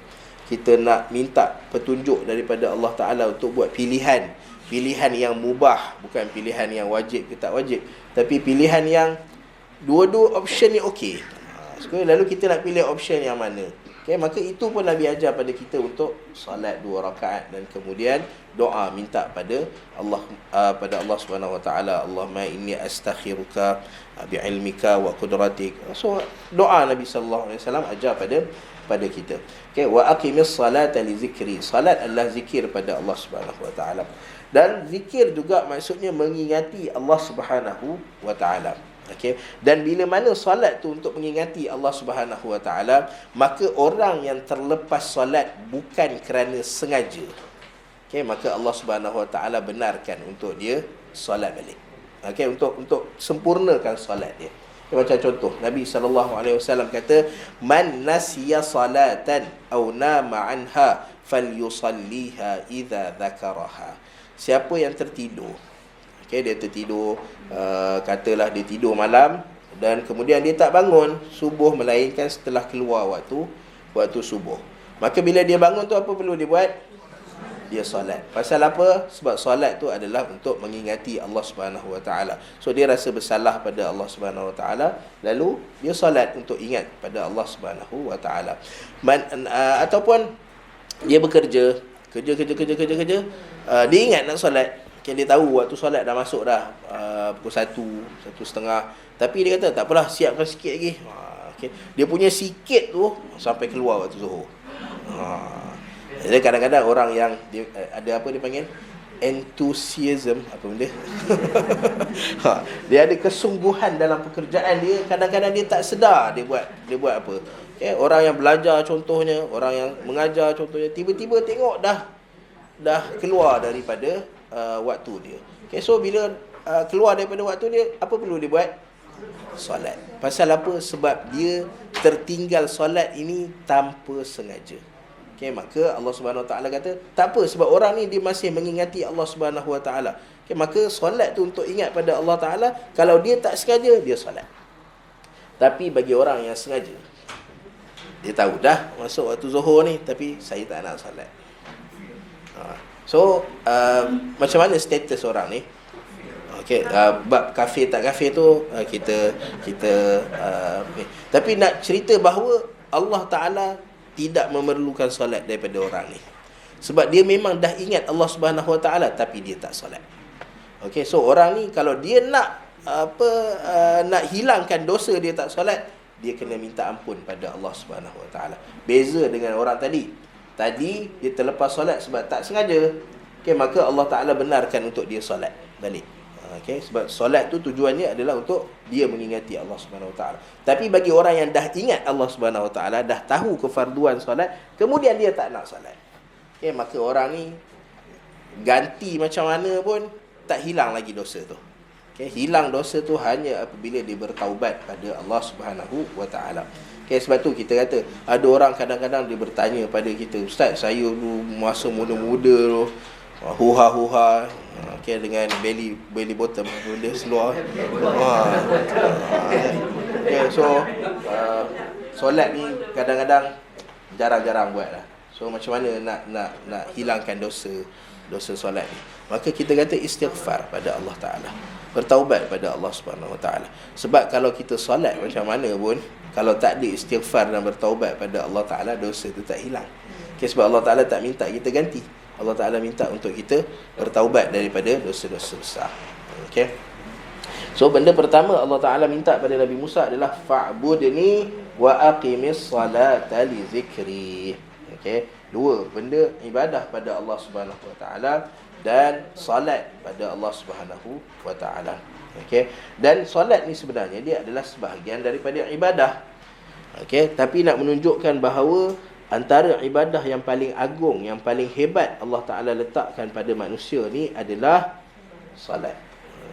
kita nak minta petunjuk daripada Allah Ta'ala untuk buat pilihan yang mubah, bukan pilihan yang wajib ke tak wajib, tapi pilihan yang dua-dua option ni okey. Lalu kita nak pilih option yang mana? Okay, maka itu pun Nabi ajar pada kita untuk salat 2 rakaat dan kemudian doa minta pada Allah Subhanahu wa taala, Allahumma inni astakhiruka bi'ilmika wa qudratik. So doa Nabi sallallahu alaihi wasallam ajar pada kita. Okay, wa aqimis salata li zikri. Salat adalah zikir pada Allah Subhanahu wa taala. Dan zikir juga maksudnya mengingati Allah Subhanahu wa taala. Okay. Dan bila mana solat tu untuk mengingati Allah Subhanahu wa taala, maka orang yang terlepas solat bukan kerana sengaja, okay, maka Allah Subhanahu wa taala benarkan untuk dia solat balik. Okay, untuk sempurnakan solat dia. Okay, macam contoh Nabi SAW kata, man nasiya salatan aw nama anha falyusalliha idza dzakaraha. Siapa yang tertidur, okay, dia tertidur, katalah dia tidur malam dan kemudian dia tak bangun subuh, melainkan setelah keluar waktu subuh, maka bila dia bangun tu apa perlu dia buat? Dia solat. Pasal apa? Sebab solat tu adalah untuk mengingati Allah Subhanahu wa taala. So dia rasa bersalah pada Allah Subhanahu wa taala, lalu dia solat untuk ingat pada Allah Subhanahu wa taala. Ataupun dia bekerja, kerja, dia ingat nak solat. Okay, dia tahu waktu solat dah masuk dah, pukul 1:30. Tapi dia kata tak apalah, siapkan sikit lagi. Okay. Dia punya sikit tu sampai keluar waktu zuhur. Jadi kadang-kadang orang yang dia, ada apa dia panggil? Enthusiasm, apa benda? Dia ada kesungguhan dalam pekerjaan dia. Kadang-kadang dia tak sedar dia buat apa. Okay. Orang yang belajar contohnya, orang yang mengajar contohnya, tiba-tiba tengok dah keluar daripada waktu dia. Okay, so bila keluar daripada waktu dia, apa perlu dia buat? Solat. Pasal apa? Sebab dia tertinggal solat ini tanpa sengaja. Okay, maka Allah Subhanahu wa taala kata, tak apa, sebab orang ni dia masih mengingati Allah Subhanahu wa taala. Okay, maka solat tu untuk ingat pada Allah Taala. Kalau dia tak sengaja, dia solat. Tapi bagi orang yang sengaja, dia tahu dah masuk waktu zuhur ni, tapi saya tak nak solat. So macam mana status orang ni? Okey, bab kafir tak kafir tu kita tapi nak cerita bahawa Allah Taala tidak memerlukan solat daripada orang ni. Sebab dia memang dah ingat Allah Subhanahu wa taala tapi dia tak solat. Okey, so orang ni kalau dia nak nak hilangkan dosa dia tak solat, dia kena minta ampun pada Allah Subhanahu wa taala. Beza dengan orang tadi dia terlepas solat sebab tak sengaja. Okey, maka Allah Taala benarkan untuk dia solat balik. Okey, sebab solat tu tujuannya adalah untuk dia mengingati Allah Subhanahu wa taala. Tapi bagi orang yang dah ingat Allah Subhanahu wa taala, dah tahu kefarduan solat, kemudian dia tak nak solat, okey, maka orang ni ganti macam mana pun tak hilang lagi dosa tu. Okey, hilang dosa tu hanya apabila dia bertaubat pada Allah Subhanahu wa taala. Okay, sebab tu kita kata ada orang kadang-kadang dia bertanya pada kita, Ustaz, saya dulu masa muda-muda tu huha-huha, okay, dengan belly bottom benda seluar. Okay, so solat ni kadang-kadang jarang-jarang buat lah. So macam mana nak hilangkan dosa solat ni? Maka kita kata istighfar pada Allah Taala, bertaubat pada Allah Subhanahu wa taala. Sebab kalau kita solat macam mana pun, kalau tak ada istighfar dan bertaubat pada Allah Taala, dosa tu tak hilang. Okay, sebab Allah Taala tak minta kita ganti. Allah Taala minta untuk kita bertaubat daripada dosa-dosa besar. Okay. So benda pertama Allah Taala minta pada Nabi Musa adalah fa'budni wa aqimis salata li zikri. Okay. Dua benda, ibadah pada Allah Subhanahu wa taala dan salat pada Allah Subhanahu wa taala. Okey, dan solat ni sebenarnya dia adalah sebahagian daripada ibadah. Okey, tapi nak menunjukkan bahawa antara ibadah yang paling agung, yang paling hebat Allah Taala letakkan pada manusia ni adalah solat.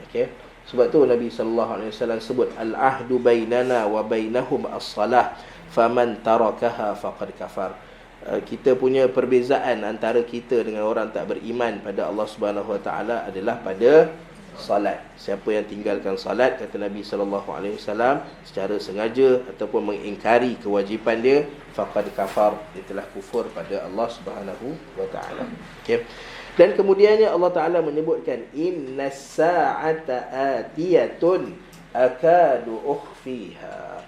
Okey, sebab tu Nabi sallallahu alaihi wasallam sebut al-ahdu bainana wa bainahum as-salah faman tarakaha faqad kafar. Kita punya perbezaan antara kita dengan orang tak beriman pada Allah Subhanahu wa taala adalah pada salat. Siapa yang tinggalkan salat, kata Nabi SAW, secara sengaja ataupun mengingkari kewajipan dia, faqad kafar, dia telah kufur pada Allah Subhanahu wa taala. Okey. Dan kemudiannya Allah Taala menyebutkan innas sa'ata atiyatun akadu ukhfiha.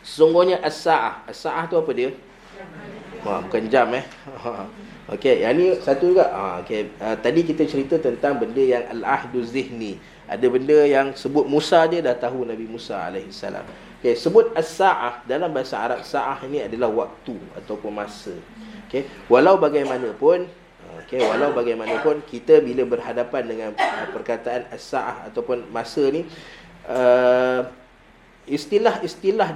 Sesungguhnya as-sa'ah. As-sa'ah tu apa dia? Bukan jam Okey, yang ni satu juga. Okey, tadi kita cerita tentang benda yang al-ahdu zihni. Ada benda yang sebut Musa, dia dah tahu Nabi Musa alaihissalam. Okey, sebut as-sa'ah dalam bahasa Arab, sa'ah ini adalah waktu ataupun masa. Okey, walau bagaimanapun kita bila berhadapan dengan perkataan as-sa'ah ataupun masa ni, istilah-istilah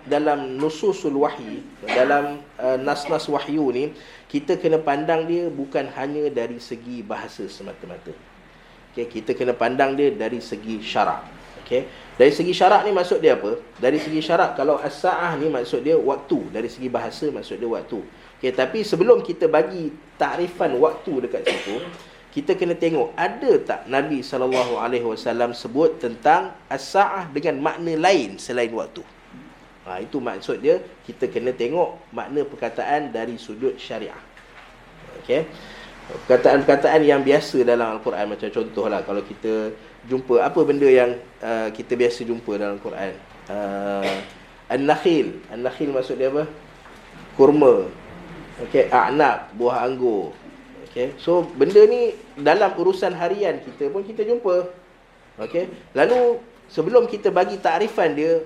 dalam nususul wahyi, dalam nas-nas wahyu ni, kita kena pandang dia bukan hanya dari segi bahasa semata-mata. Okey, kita kena pandang dia dari segi syarak. Okey, dari segi syarak ni maksud dia apa? Dari segi syarak, kalau as-sa'ah ni maksud dia waktu, dari segi bahasa maksud dia waktu. Okey, tapi sebelum kita bagi takrifan waktu dekat situ, kita kena tengok ada tak Nabi SAW sebut tentang as-sa'ah dengan makna lain selain waktu. Itu maksud dia, kita kena tengok makna perkataan dari sudut syariah. Okey. Perkataan-perkataan yang biasa dalam Al-Quran, macam contohlah kalau kita jumpa apa benda yang kita biasa jumpa dalam Al-Quran. An-nakhil. An-nakhil maksud dia apa? Kurma. Okey, a'nab, buah anggur. Okay. So benda ni dalam urusan harian kita pun kita jumpa. Okay. Lalu sebelum kita bagi takrifan dia,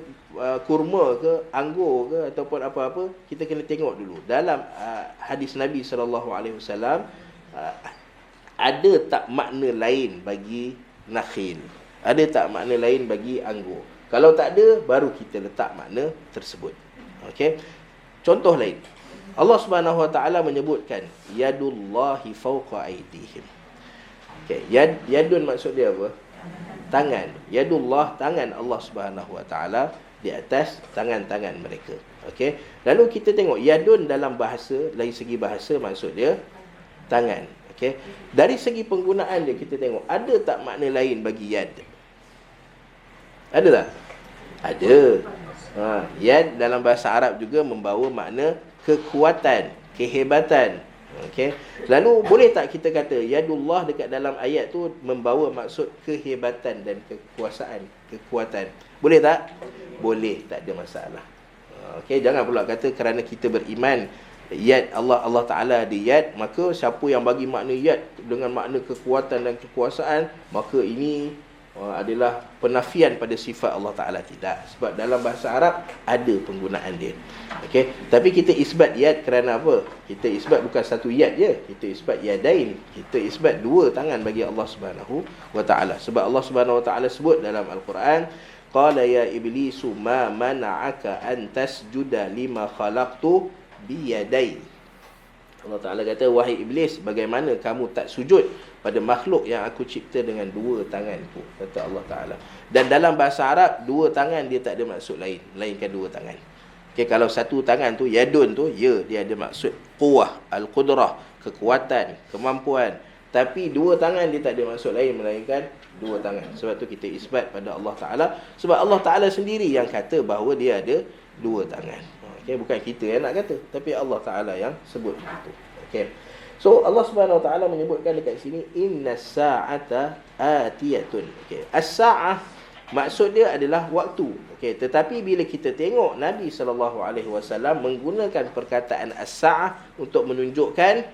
kurma ke, anggur ke ataupun apa-apa, kita kena tengok dulu dalam hadis Nabi SAW, ada tak makna lain bagi nakhil, ada tak makna lain bagi anggur. Kalau tak ada, baru kita letak makna tersebut. Okay. Contoh lain, Allah Subhanahu wa taala menyebutkan yadullahi fawqa aydihim. Okey, yadun maksud dia apa? Tangan. Yadullah, tangan Allah Subhanahu wa taala di atas tangan-tangan mereka. Okey. Lalu kita tengok yadun dalam bahasa, dari segi bahasa maksud dia tangan. Okey. Dari segi penggunaan dia kita tengok ada tak makna lain bagi yad? Ada tak? Ada. Yad dalam bahasa Arab juga membawa makna kekuatan, kehebatan. Okey. Lalu boleh tak kita kata yadullah dekat dalam ayat tu membawa maksud kehebatan dan kekuasaan, kekuatan? Boleh tak? Boleh, tak ada masalah. Okey, jangan pula kata kerana kita beriman yad Allah Taala ada yad, maka siapa yang bagi makna yad dengan makna kekuatan dan kekuasaan, maka ini adalah penafian pada sifat Allah Ta'ala. Tidak. Sebab dalam bahasa Arab ada penggunaan dia. Okey. Tapi kita isbat yad kerana apa? Kita isbat bukan satu yad je. Kita isbat yadain. Kita isbat dua tangan bagi Allah Subhanahu wa Ta'ala. Sebab Allah Subhanahu wa Ta'ala sebut dalam Al-Quran, qala ya iblisu ma mana'aka an tasjuda lima khalaqtu biyadai. Allah Ta'ala kata, wahai iblis, bagaimana kamu tak sujud pada makhluk yang aku cipta dengan dua tanganku, kata Allah Ta'ala. Dan dalam bahasa Arab, dua tangan dia tak ada maksud lain, melainkan dua tangan. Okay, kalau satu tangan tu, yadun tu, dia ada maksud quwah, al-qudrah, kekuatan, kemampuan. Tapi dua tangan dia tak ada maksud lain, melainkan dua tangan. Sebab tu kita isbat pada Allah Ta'ala. Sebab Allah Ta'ala sendiri yang kata bahawa dia ada dua tangan. Okay, bukan kita yang nak kata, tapi Allah Ta'ala yang sebut itu. Okay. So Allah Subhanahu wa taala menyebutkan dekat sini innas sa'ata atiyatun. Okey. As-sa'ah maksud dia adalah waktu. Okey, tetapi bila kita tengok Nabi SAW menggunakan perkataan as-sa'ah untuk menunjukkan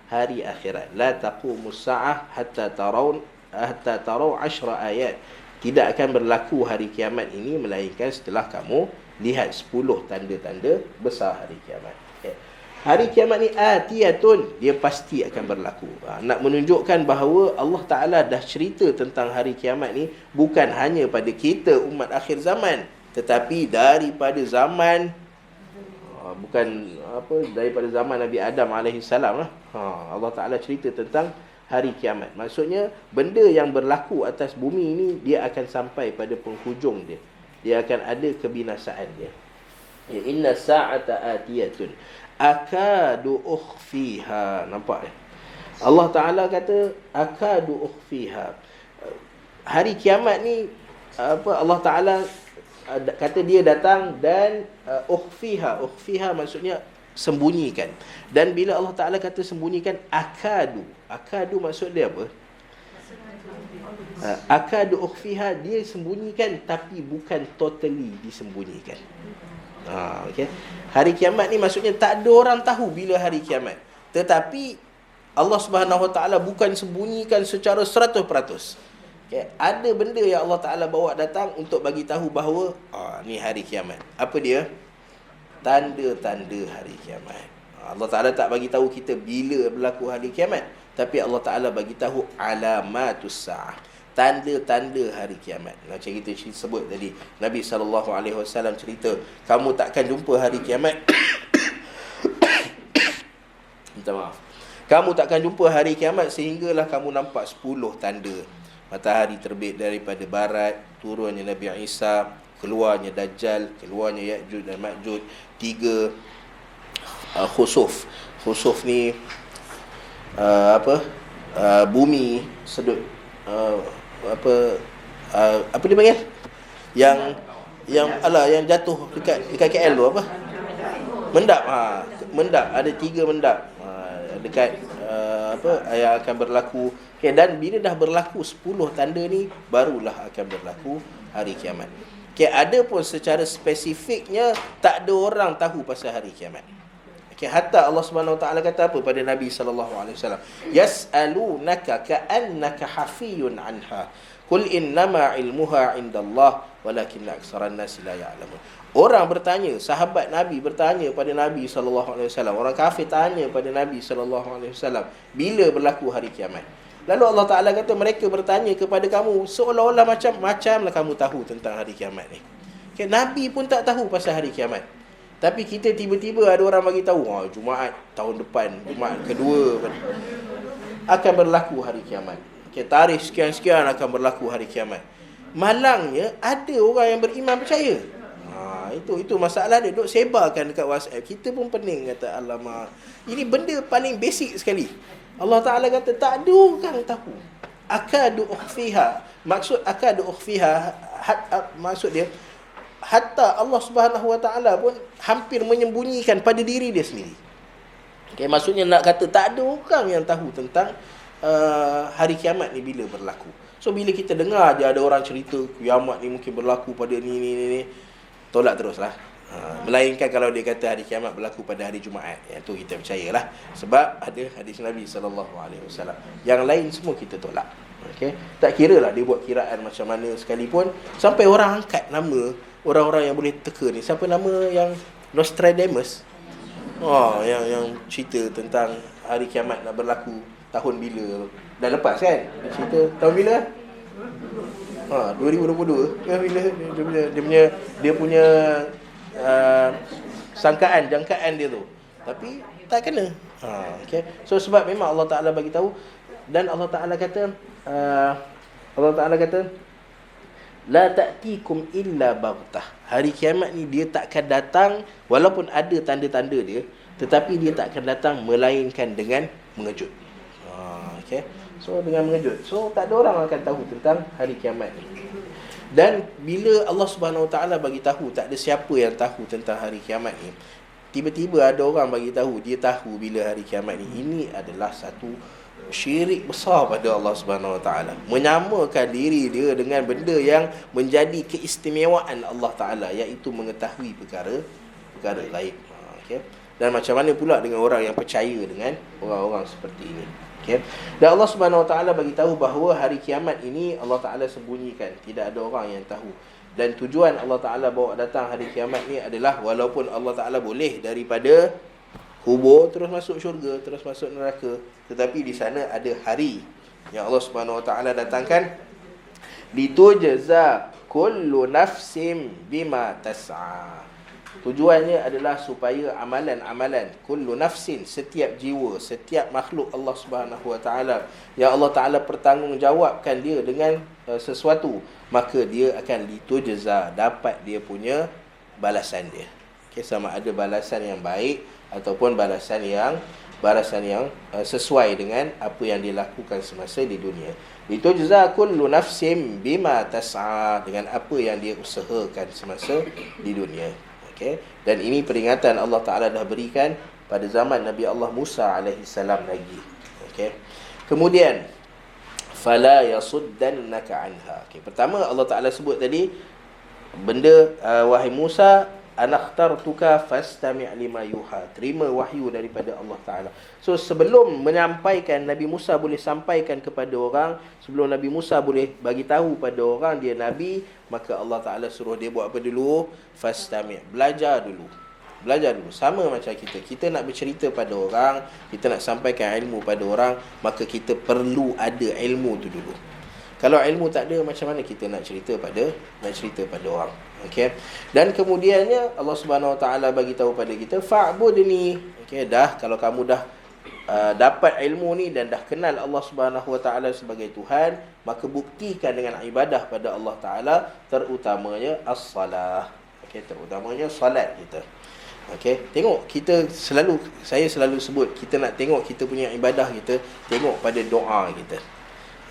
hari akhirat. La taqumus sa'ah hatta taraw 10 ayat. Tidak akan berlaku hari kiamat ini melainkan setelah kamu lihat 10 tanda-tanda besar hari kiamat. Okay. Hari kiamat ni atiyatun, dia pasti akan berlaku. Nak menunjukkan bahawa Allah Ta'ala dah cerita tentang hari kiamat ni bukan hanya pada kita umat akhir zaman, tetapi daripada zaman daripada zaman Nabi Adam alaihissalam lah. Allah Ta'ala cerita tentang hari kiamat. Maksudnya benda yang berlaku atas bumi ini dia akan sampai pada penghujung dia. Dia akan ada kebinasaan dia. Ya, inna sa'ata atiyatun akadu ukhfiha. Nampak tak? Allah Ta'ala kata akadu ukhfiha. hari kiamat ni Allah Ta'ala kata dia datang dan ukhfiha maksudnya sembunyikan. Dan bila Allah Ta'ala kata sembunyikan, akadu maksud dia apa? Akadu ukhfiha, dia sembunyikan tapi bukan totally disembunyikan. Okay. Hari kiamat ni maksudnya tak ada orang tahu bila hari kiamat, tetapi Allah Subhanahu Wa Ta'ala bukan sembunyikan secara 100%. Okay. Ada benda yang Allah Ta'ala bawa datang untuk bagi tahu bahawa ni hari kiamat. Apa dia? Tanda-tanda hari kiamat. Allah Ta'ala tak bagi tahu kita bila berlaku hari kiamat, tapi Allah Ta'ala bagi tahu alamatus sa'ah, tanda-tanda hari kiamat. Macam kita sebut tadi, Nabi SAW cerita, kamu takkan jumpa hari kiamat minta maaf, kamu takkan jumpa hari kiamat sehinggalah kamu nampak 10 tanda. Matahari terbit daripada barat, turunnya Nabi Isa, keluarnya Dajjal, keluarnya Ya'juj dan Ma'juj. 3 khusuf. Khusuf ni bumi sedut, apa dia panggil? Yang jatuh dekat KL tu apa? Mendap. Mendap, ada 3 mendap dekat yang akan berlaku. Okay, dan bila dah berlaku 10 tanda ni, barulah akan berlaku hari kiamat. Okay, ada pun secara spesifiknya tak ada orang tahu pasal hari kiamat. Okay, hatta Allah Subhanahu Wa Ta'ala kata apa pada Nabi SAW? Yas'alunaka ka'annaka hafiyun anha. Qul innama ilmuha indallah walakinna aksaran nasi la ya'lamun. Orang bertanya, sahabat Nabi bertanya pada Nabi SAW, orang kafir tanya pada Nabi SAW, bila berlaku hari kiamat? Lalu Allah Ta'ala kata, mereka bertanya kepada kamu seolah-olah macamlah kamu tahu tentang hari kiamat ni. Okay, Nabi pun tak tahu pasal hari kiamat, tapi kita tiba-tiba ada orang bagi tahu, Jumaat tahun depan, Jumaat kedua akan berlaku hari kiamat. Okay, tarikh sekian-sekian akan berlaku hari kiamat. Malangnya ada orang yang beriman percaya. Itu masalah dia, duk sebarkan dekat WhatsApp. Kita pun pening kata, alamak, ini benda paling basic sekali. Allah Ta'ala kata tak ada orang tahu. Akadu ukhfiha, maksud akadu ukhfiha, maksud dia hatta Allah Subhanahu Wa Ta'ala pun hampir menyembunyikan pada diri dia sendiri. Okay, maksudnya nak kata tak ada orang yang tahu tentang hari kiamat ni bila berlaku. So bila kita dengar je ada orang cerita kiamat ni mungkin berlaku pada ni, tolak teruslah. Melainkan kalau dia kata hari kiamat berlaku pada hari Jumaat, yang tu kita percayalah, sebab ada hadis Nabi SAW. Yang lain semua kita tolak. Okay? Tak kira lah dia buat kiraan macam mana sekalipun, sampai orang angkat nama orang-orang yang boleh teka ni. Siapa nama yang Nostradamus? Yang cerita tentang hari kiamat nak berlaku tahun bila. Dah lepas kan? Dia cerita tahun bila? 2022 kan, bila dia punya jangkaan dia tu, tapi tak kena. Okay. So sebab memang Allah Ta'ala bagi tahu, dan Allah Ta'ala kata la ta'tikum illa baghtah. Hari kiamat ni dia takkan datang, walaupun ada tanda-tanda dia, tetapi dia takkan datang melainkan dengan mengejut. Okay. So dengan mengejut, so tak ada orang akan tahu tentang hari kiamat ni. Dan bila Allah Subhanahu Wa Ta'ala bagi tahu, tak ada siapa yang tahu tentang hari kiamat ni, tiba-tiba ada orang bagi tahu dia tahu bila hari kiamat ni, ini adalah satu syirik besar pada Allah Subhanahu Wa Ta'ala. Menyamakan diri dia dengan benda yang menjadi keistimewaan Allah Ta'ala, iaitu mengetahui perkara gaib. Okay. Dan macam mana pula dengan orang yang percaya dengan orang-orang seperti ini? Okay. Dan Allah Subhanahu Wa Ta'ala bagi tahu bahawa hari kiamat ini Allah Ta'ala sembunyikan, tidak ada orang yang tahu. Dan tujuan Allah Ta'ala bawa datang hari kiamat ni adalah, walaupun Allah Ta'ala boleh daripada kubur terus masuk syurga, terus masuk neraka, tetapi di sana ada hari yang Allah Subhanahu Wa Ta'ala datangkan, litujza kullu nafsim bima tas'a. Tujuannya adalah supaya amalan-amalan kullu nafsin, setiap jiwa, setiap makhluk Allah Subhanahu Wa Ta'ala yang Allah Ta'ala pertanggungjawabkan dia dengan sesuatu, maka dia akan litujza, dapat dia punya balasan dia. Okay, sama ada balasan yang baik ataupun balasan yang sesuai dengan apa yang dia lakukan semasa di dunia. Litujza kullu nafsin bima tas'a, dengan apa yang dia usahakan semasa di dunia. Okey, dan ini peringatan Allah Taala dah berikan pada zaman Nabi Allah Musa alaihi salam lagi. Okey. Kemudian fala yasuddannaka anha. Okey, pertama Allah Taala sebut tadi benda wahai Musa, anakhtartuka fastami' lima yuha, terima wahyu daripada Allah Taala. So sebelum menyampaikan, Nabi Musa boleh sampaikan kepada orang, sebelum Nabi Musa boleh bagi tahu pada orang dia nabi, maka Allah Taala suruh dia buat apa dulu? Fastami', belajar dulu. Belajar dulu. Sama macam kita nak bercerita pada orang, kita nak sampaikan ilmu pada orang, maka kita perlu ada ilmu tu dulu. Kalau ilmu tak ada, macam mana kita nak cerita pada orang? Okey. Dan kemudiannya Allah Subhanahu Wa Taala bagi tahu pada kita, fa'budni. Okey, dah kalau kamu dah dapat ilmu ni dan dah kenal Allah Subhanahu Wa Taala sebagai Tuhan, maka buktikan dengan ibadah pada Allah Taala, terutamanya as-salah. Okey, terutamanya solat kita. Okey, tengok saya selalu sebut, kita nak tengok kita punya ibadah kita, tengok pada doa kita.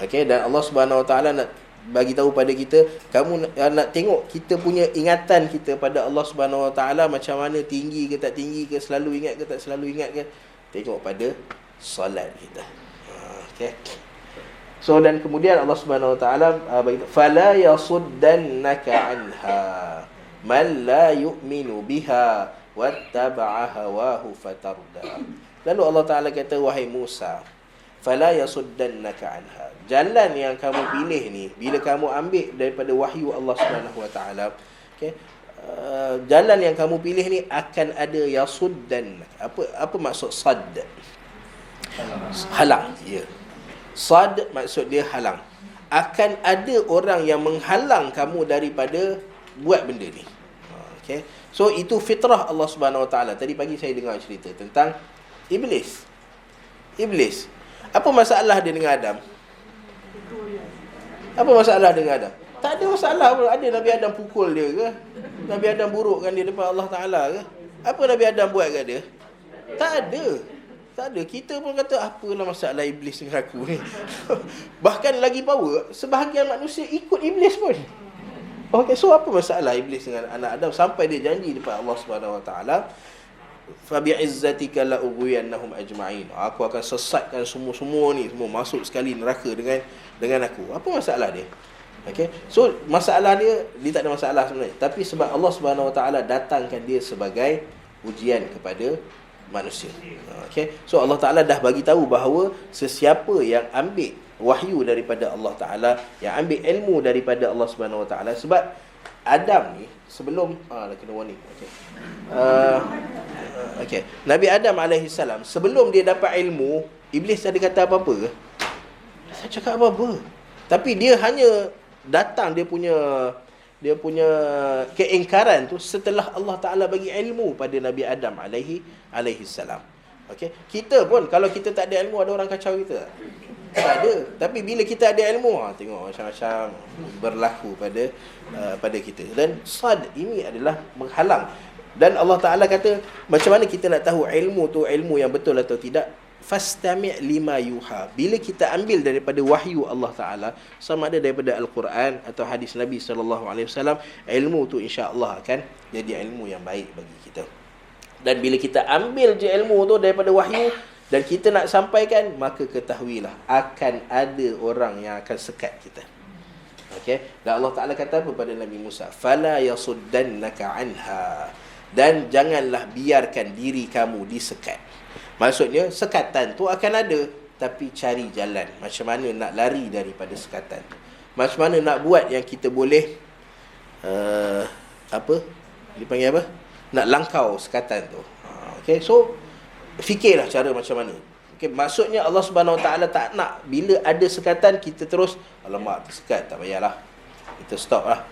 Okey, dan Allah Subhanahu Wa Taala nak bagi tahu pada kita, kamu nak tengok kita punya ingatan kita pada Allah Subhanahu Wa Taala macam mana, tinggi ke tak tinggi ke, selalu ingat ke tak selalu ingat ke, tengok pada solat kita. Okey. So dan kemudian Allah Subhanahu Wa Taala bagi tahu, fala yasuddannaka anha man la yu'minu biha wattaba'a hawahu fatarda. Lalu Allah Taala kata, wahai Musa, fala yasuddannaka anha, jalan yang kamu pilih ni, bila kamu ambil daripada wahyu Allah Subhanahu Wa Taala, okey, jalan yang kamu pilih ni akan ada yasuddan. Apa maksud sad? Halang. Ya. Sad maksud dia halang. Akan ada orang yang menghalang kamu daripada buat benda ni. Okey. So itu fitrah Allah Subhanahu Wa Taala. Tadi pagi saya dengar cerita tentang iblis. Apa masalah dia dengan Adam? Apa masalah dengan Adam? Tak ada masalah pun. Ada Nabi Adam pukul dia ke? Nabi Adam burukkan dia depan Allah Ta'ala ke? Apa Nabi Adam buat kat dia? Tak ada. Kita pun kata, apalah masalah iblis dengan aku ni. Bahkan lagi power, sebahagian manusia ikut iblis pun. Okay, so apa masalah iblis dengan anak Adam sampai dia janji depan Allah Subhanahu Wa Taala, fa bi'izzatika la ughwiyannahum ajma'in, aku akan sesatkan semua ni, semua masuk sekali neraka dengan aku. Apa masalah dia? Okey, so masalah dia tak ada masalah sebenarnya, tapi sebab Allah Subhanahu Wa Taala datangkan dia sebagai ujian kepada manusia. Okey, so Allah Taala dah bagi tahu bahawa sesiapa yang ambil wahyu daripada Allah Taala, yang ambil ilmu daripada Allah Subhanahu Wa Taala, sebab Adam ni sebelum dah kena warning. Okey. Okey, Nabi Adam alaihi salam, sebelum dia dapat ilmu, iblis ada kata apa-apa ke? Saya cakap apa-apa. Tapi dia hanya datang, dia punya keingkaran tu setelah Allah Taala bagi ilmu pada Nabi Adam alaihi salam. Okey, kita pun kalau kita tak ada ilmu, ada orang kacau kita tak ada. Tapi bila kita ada ilmu, tengok macam-macam berlaku pada kita. Dan sad ini adalah menghalang. Dan Allah Ta'ala kata, macam mana kita nak tahu ilmu tu ilmu yang betul atau tidak? Fastami' lima yuha. Bila kita ambil daripada wahyu Allah Ta'ala, sama ada daripada Al-Quran atau hadis Nabi SAW, ilmu tu insya-Allah akan jadi ilmu yang baik bagi kita. Dan bila kita ambil je ilmu tu daripada wahyu dan kita nak sampaikan, maka ketahuilah akan ada orang yang akan sekat kita. Okey, dan Allah Taala kata apa pada Nabi Musa? Fala yasuddannaka anha, dan janganlah biarkan diri kamu disekat. Maksudnya sekatan tu akan ada, tapi cari jalan macam mana nak lari daripada sekatan. Macam mana nak buat yang kita boleh dipanggil apa? Nak langkau sekatan tu. Okey, so fikirlah cara macam mana. Okay, maksudnya Allah Subhanahu Wa Taala tak nak bila ada sekatan kita terus, alamak tersekat, tak payahlah, kita stop lah.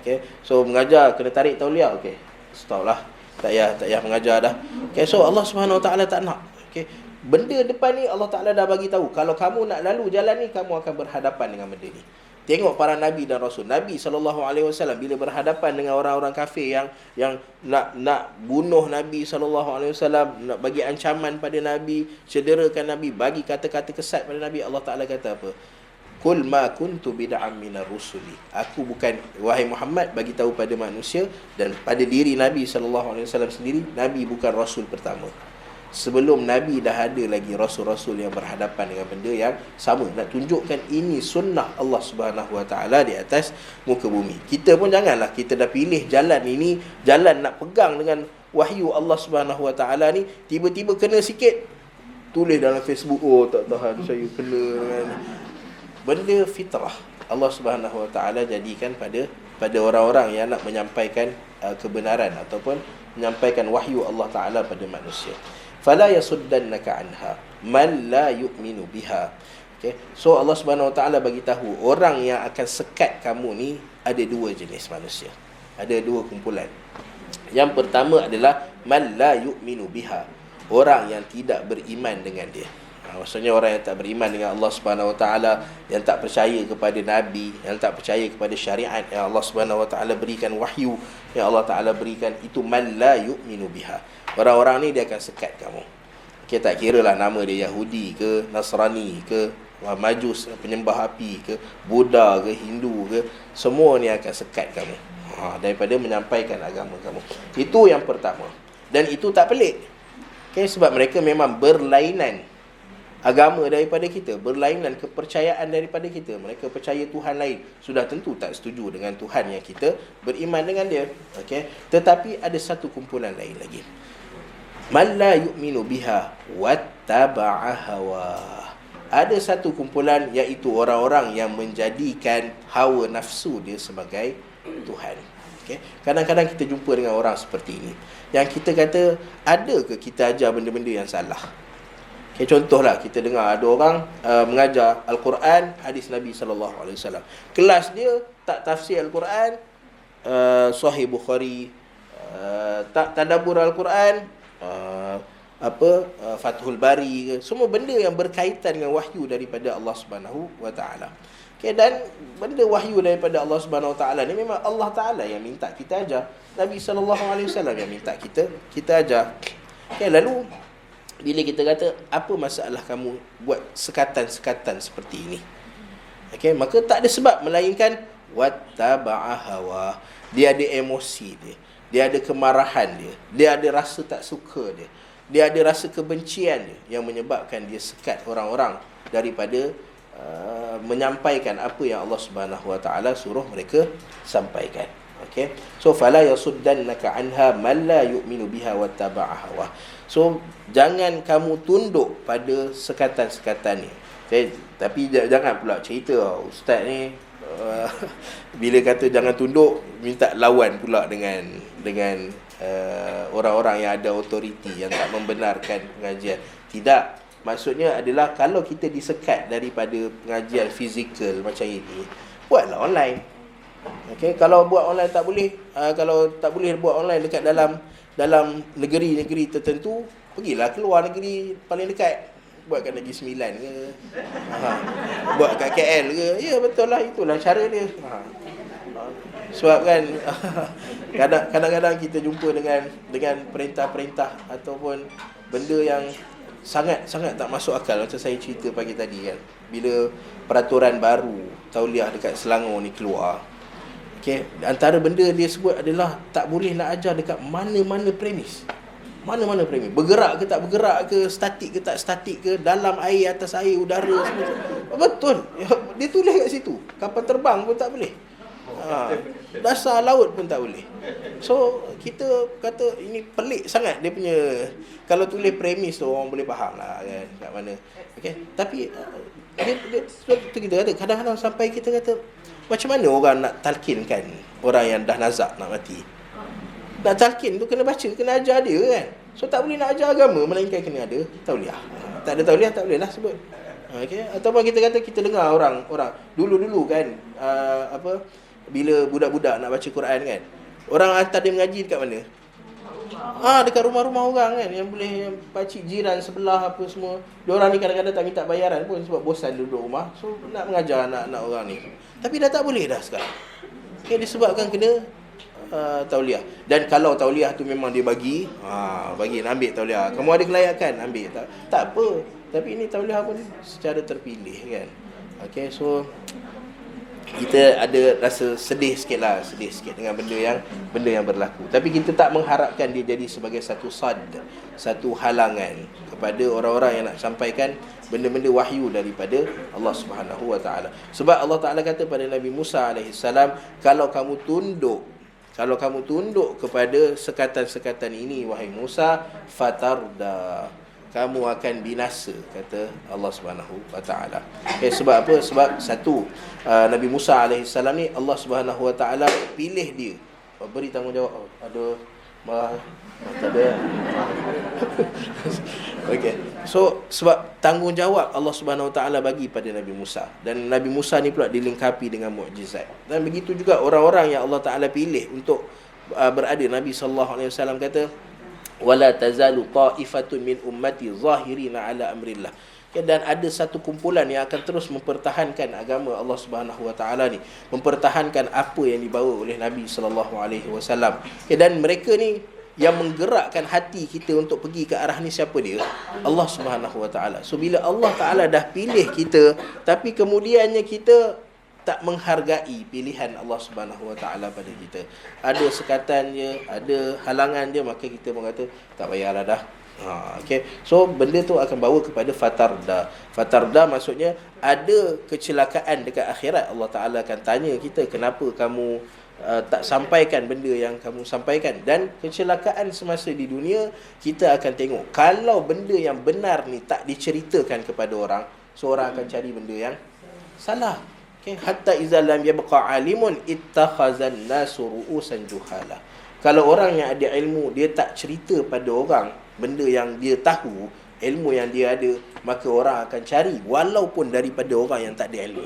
Okay, so mengajar kena tarik tauliah, okay, stop lah, tak payah mengajar dah. Okay, so Allah Subhanahu Wa Taala tak nak. Okay, benda depan ni Allah Taala dah bagi tahu, kalau kamu nak lalu jalan ni, kamu akan berhadapan dengan benda ni. Tengok para nabi dan rasul. Nabi SAW bila berhadapan dengan orang-orang kafir yang nak bunuh Nabi SAW, nak bagi ancaman pada Nabi, cederakan Nabi, bagi kata-kata kesat pada Nabi, Allah Ta'ala kata apa? Qul ma kuntu bid'an minar rusuli. Aku bukan, wahai Muhammad, bagi tahu pada manusia dan pada diri Nabi SAW sendiri, Nabi bukan rasul pertama. Sebelum Nabi dah ada lagi rasul-rasul yang berhadapan dengan benda yang sama. Nak tunjukkan ini sunnah Allah Subhanahu Wa Taala di atas muka bumi. Kita pun janganlah kita dah pilih jalan ini, jalan nak pegang dengan wahyu Allah Subhanahu Wa Taala ni, tiba-tiba kena sikit tulis dalam Facebook, oh tak tahan saya kena dengan benda fitrah. Allah Subhanahu Wa Taala jadikan pada orang-orang yang nak menyampaikan kebenaran ataupun menyampaikan wahyu Allah Taala pada manusia. Fala yasuddannaka anha man la yu'minu biha. Okay. So Allah Subhanahu Wa Taala bagi tahu orang yang akan sekat kamu ni ada dua jenis manusia. Ada dua kumpulan. Yang pertama adalah man la yu'minu biha, orang yang tidak beriman dengan dia. Maksudnya orang yang tak beriman dengan Allah Subhanahu Wa Taala, yang tak percaya kepada Nabi, yang tak percaya kepada syariat yang Allah Subhanahu Wa Taala berikan, wahyu yang Allah Taala berikan, itu man la yu'minu biha. Orang-orang ni dia akan sekat kamu. Okay, tak kira lah nama dia Yahudi ke, Nasrani ke, Majus, penyembah api ke, Buddha ke, Hindu ke, semua ni akan sekat kamu daripada menyampaikan agama kamu. Itu yang pertama. Dan itu tak pelik. Okay, sebab mereka memang berlainan agama daripada kita, berlainan kepercayaan daripada kita. Mereka percaya Tuhan lain, sudah tentu tak setuju dengan Tuhan yang kita beriman dengan dia. Okay? Tetapi ada satu kumpulan lain lagi, man la yu'minu biha wattaba'a hawa. Ada satu kumpulan, iaitu orang-orang yang menjadikan hawa nafsu dia sebagai Tuhan. Okay? Kadang-kadang kita jumpa dengan orang seperti ini, yang kita kata, ada ke kita ajar benda-benda yang salah? Okay, contohlah, kita dengar ada orang mengajar Al-Quran, hadis Nabi SAW. Kelas dia tak tafsir Al-Quran, Sahih Bukhari, tak tadabbur Al-Quran, Fathul Bari ke, semua benda yang berkaitan dengan wahyu daripada Allah Subhanahu Wa Taala. Okay, dan benda wahyu daripada Allah Subhanahu Wa Taala ni memang Allah Taala yang minta kita ajar, Nabi SAW yang minta kita ajar. Okay, lalu bila kita kata, apa masalah kamu buat sekatan-sekatan seperti ini? Okay, maka tak ada sebab melainkan wattaba'a hawa. Dia ada emosi dia ada kemarahan dia ada rasa tak suka dia ada rasa kebencian dia, yang menyebabkan dia sekat orang-orang daripada menyampaikan apa yang Allah Subhanahu Wa Taala suruh mereka sampaikan. Okay, so fala yasuddannaka anha man la yu'minu biha wattaba'a hawa. So jangan kamu tunduk pada sekatan-sekatan ni. Okay, tapi jangan pula cerita ustaz ni bila kata jangan tunduk, minta lawan pula dengan orang-orang yang ada autoriti, yang tak membenarkan pengajian. Tidak. Maksudnya adalah kalau kita disekat daripada pengajian fizikal macam ini, buatlah online. Okay, kalau buat online tak boleh, kalau tak boleh buat online dekat dalam negeri-negeri tertentu, pergilah keluar negeri paling dekat, buat kat Negeri Sembilan ke, buat kat KL ke. Ya, betul lah, itulah cara dia. Sebab kan kadang-kadang kita jumpa dengan perintah-perintah ataupun benda yang sangat-sangat tak masuk akal. Macam saya cerita pagi tadi kan, bila peraturan baru tauliah dekat Selangor ni keluar. Okay, antara benda dia sebut adalah tak boleh nak ajar dekat mana-mana premis. Mana-mana premis. Bergerak ke tak bergerak ke, statik ke tak statik ke, dalam air, atas air, udara, semua. Betul. Dia tulis kat situ. Kapal terbang pun tak boleh. Dasar laut pun tak boleh. So kita kata ini pelik sangat dia punya. Kalau tulis premis tu orang boleh faham lah kan kat mana. Okay, tapi dia kita kata kadang-kadang sampai kita kata, macam mana orang nak talkinkan orang yang dah nazak nak mati? Nak talkin tu kena baca, kena ajar dia kan. So tak boleh nak ajar agama melainkan kena ada tauliah. Tak ada tauliah tak boleh lah sebut. Okay? Ataupun kita kata kita dengar orang dulu-dulu kan, bila budak-budak nak baca Quran kan, orang hantar dia mengaji dekat mana? Dekat rumah-rumah orang kan, yang boleh pakcik jiran sebelah apa semua. Diorang ni kadang-kadang tak minta bayaran pun sebab bosan duduk rumah. So nak mengajar anak-anak orang ni. Tapi dah tak boleh dah sekarang. Okay, disebabkan kena tauliah. Dan kalau tauliah tu memang dia bagi nak ambil tauliah. Kamu ada kelayakan, ambil. Tak apa. Tapi ini tauliah pun secara terpilih kan. Okay, so kita ada rasa sedih sikit dengan benda yang berlaku. Tapi kita tak mengharapkan dia jadi sebagai satu satu halangan kepada orang-orang yang nak sampaikan benda-benda wahyu daripada Allah Subhanahu wa taala. Sebab Allah Taala kata pada Nabi Musa alaihi salam, kalau kamu tunduk kepada sekatan-sekatan ini wahai Musa, fatarda, kamu akan binasa, kata Allah Subhanahu wa taala. Sebab apa? Sebab satu, Nabi Musa alaihi salam ni Allah Subhanahu wa taala pilih dia, beri tanggungjawab. Tak ada. Okey. So sebab tanggungjawab Allah Subhanahu wa taala bagi pada Nabi Musa, dan Nabi Musa ni pula dilengkapi dengan mukjizat. Dan begitu juga orang-orang yang Allah Taala pilih untuk berada. Nabi sallallahu alaihi wasallam kata, wala tazalu ta'ifatun min ummati zahirina ala amrillah. Dan ada satu kumpulan yang akan terus mempertahankan agama Allah Subhanahu wa taala ni, mempertahankan apa yang dibawa oleh Nabi sallallahu alaihi wasallam. Dan mereka ni yang menggerakkan hati kita untuk pergi ke arah ni, siapa dia? Allah Subhanahu wa taala. So bila Allah Taala dah pilih kita, tapi kemudiannya kita tak menghargai pilihan Allah Subhanahu wa taala pada kita, ada sekatan je, ada halangan je, maka kita pun kata tak payahlah dah. Okay. So benda tu akan bawa kepada fatarda maksudnya ada kecelakaan dekat akhirat. Allah Taala akan tanya kita, kenapa kamu tak sampaikan benda yang kamu sampaikan. Dan kecelakaan semasa di dunia, kita akan tengok kalau benda yang benar ni tak diceritakan kepada orang, seorang akan cari benda yang salah. Okay. Hatta iza lam yabqa alimun ittakhazan nasu ru'usan juhala. Kalau orang yang ada ilmu, dia tak cerita pada orang benda yang dia tahu, ilmu yang dia ada, maka orang akan cari walaupun daripada orang yang tak ada ilmu.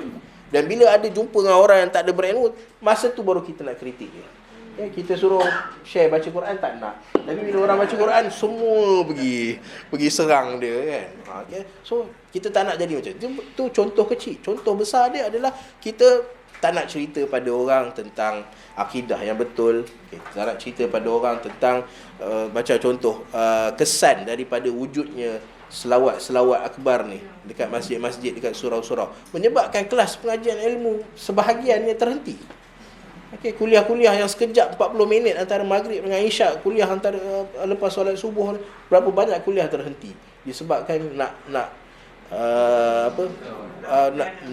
Dan bila ada jumpa dengan orang yang tak ada berilmu, masa tu baru kita nak kritik dia. Ya, kita suruh share baca Quran, tak nak. Tapi bila orang baca Quran, semua pergi serang dia kan. Okay. So kita tak nak jadi macam tu. Contoh kecil. Contoh besar dia adalah kita tak nak cerita pada orang tentang akidah yang betul. Okay. Tak nak cerita pada orang tentang macam contoh kesan daripada wujudnya selawat akbar ni dekat masjid-masjid, dekat surau-surau, menyebabkan kelas pengajian ilmu sebahagiannya terhenti. Okey, kuliah-kuliah yang sekejap 40 minit antara maghrib dengan isyak, kuliah antara lepas solat subuh, berapa banyak kuliah terhenti disebabkan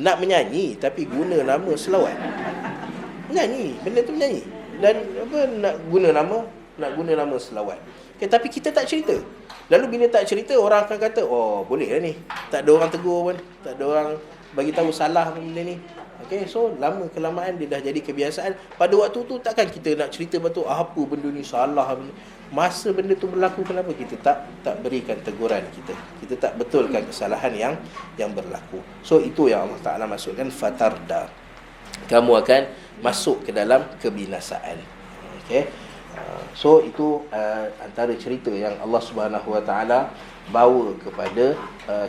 nak menyanyi tapi guna nama selawat. Menyanyi, benda tu menyanyi, dan nak guna nama selawat. Okay, tapi kita tak cerita. Lalu bila tak cerita, orang akan kata, oh boleh lah ni, tak ada orang tegur pun, tak ada orang bagi tahu salah pun benda ni. Okay, so lama kelamaan dia dah jadi kebiasaan. Pada waktu tu takkan kita nak cerita betul apa benda ni salah. Masa benda tu berlaku, kenapa kita tak berikan teguran kita tak betulkan kesalahan yang berlaku. So itu yang Allah Ta'ala maksudkan fatarda, kamu akan masuk ke dalam kebinasaan. Okay. So itu antara cerita yang Allah Subhanahu wa taala bawa kepada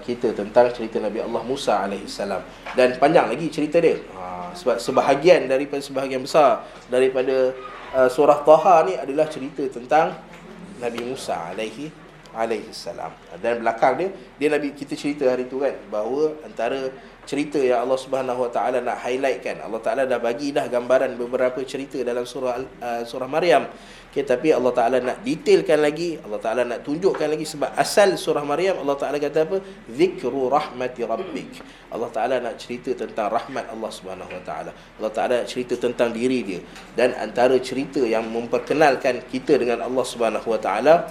kita tentang cerita Nabi Allah Musa alaihi salam. Dan panjang lagi cerita dia. Sebab sebahagian besar daripada surah Taha ni adalah cerita tentang Nabi Musa alaihi salam. Dan belakang dia Nabi, kita cerita hari tu kan, bahawa antara cerita yang Allah Subhanahu wa taala nak highlightkan, Allah Taala dah bagi dah gambaran beberapa cerita dalam surah Maryam. Okay, tapi Allah Taala nak detailkan lagi, Allah Taala nak tunjukkan lagi, sebab asal surah Maryam Allah Taala kata apa? Zikru rahmati rabbik. Allah Taala nak cerita tentang rahmat Allah Subhanahu wa taala. Allah Taala nak cerita tentang diri dia. Dan antara cerita yang memperkenalkan kita dengan Allah Subhanahu wa taala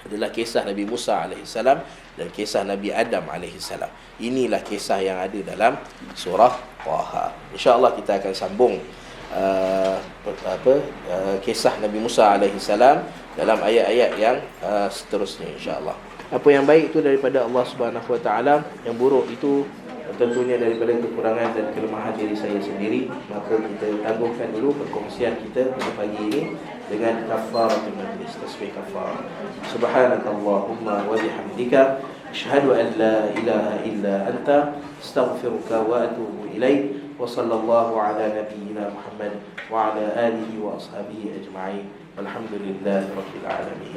adalah kisah Nabi Musa alaihi salam dan kisah Nabi Adam alaihi salam. Inilah kisah yang ada dalam surah Taha. Insya-Allah kita akan sambung kisah Nabi Musa alaihi salam dalam ayat-ayat yang seterusnya, insya-Allah. Apa yang baik itu daripada Allah Subhanahu wa taala, yang buruk itu tentunya daripada kekurangan dan kelemahan diri saya sendiri. Maka kita tangguhkan dulu perkongsian kita pada pagi ini dengan kafaratul majlis, tasbih kafarah. Subhanakallahumma wa bihamdika asyhadu an la ilaha illa anta astaghfiruka wa atubu ilaik. Wa sallallahu ala nabiyyina Muhammad wa ala alihi wa ashabihi ajma'in. Walhamdulillahi rabbil alamin.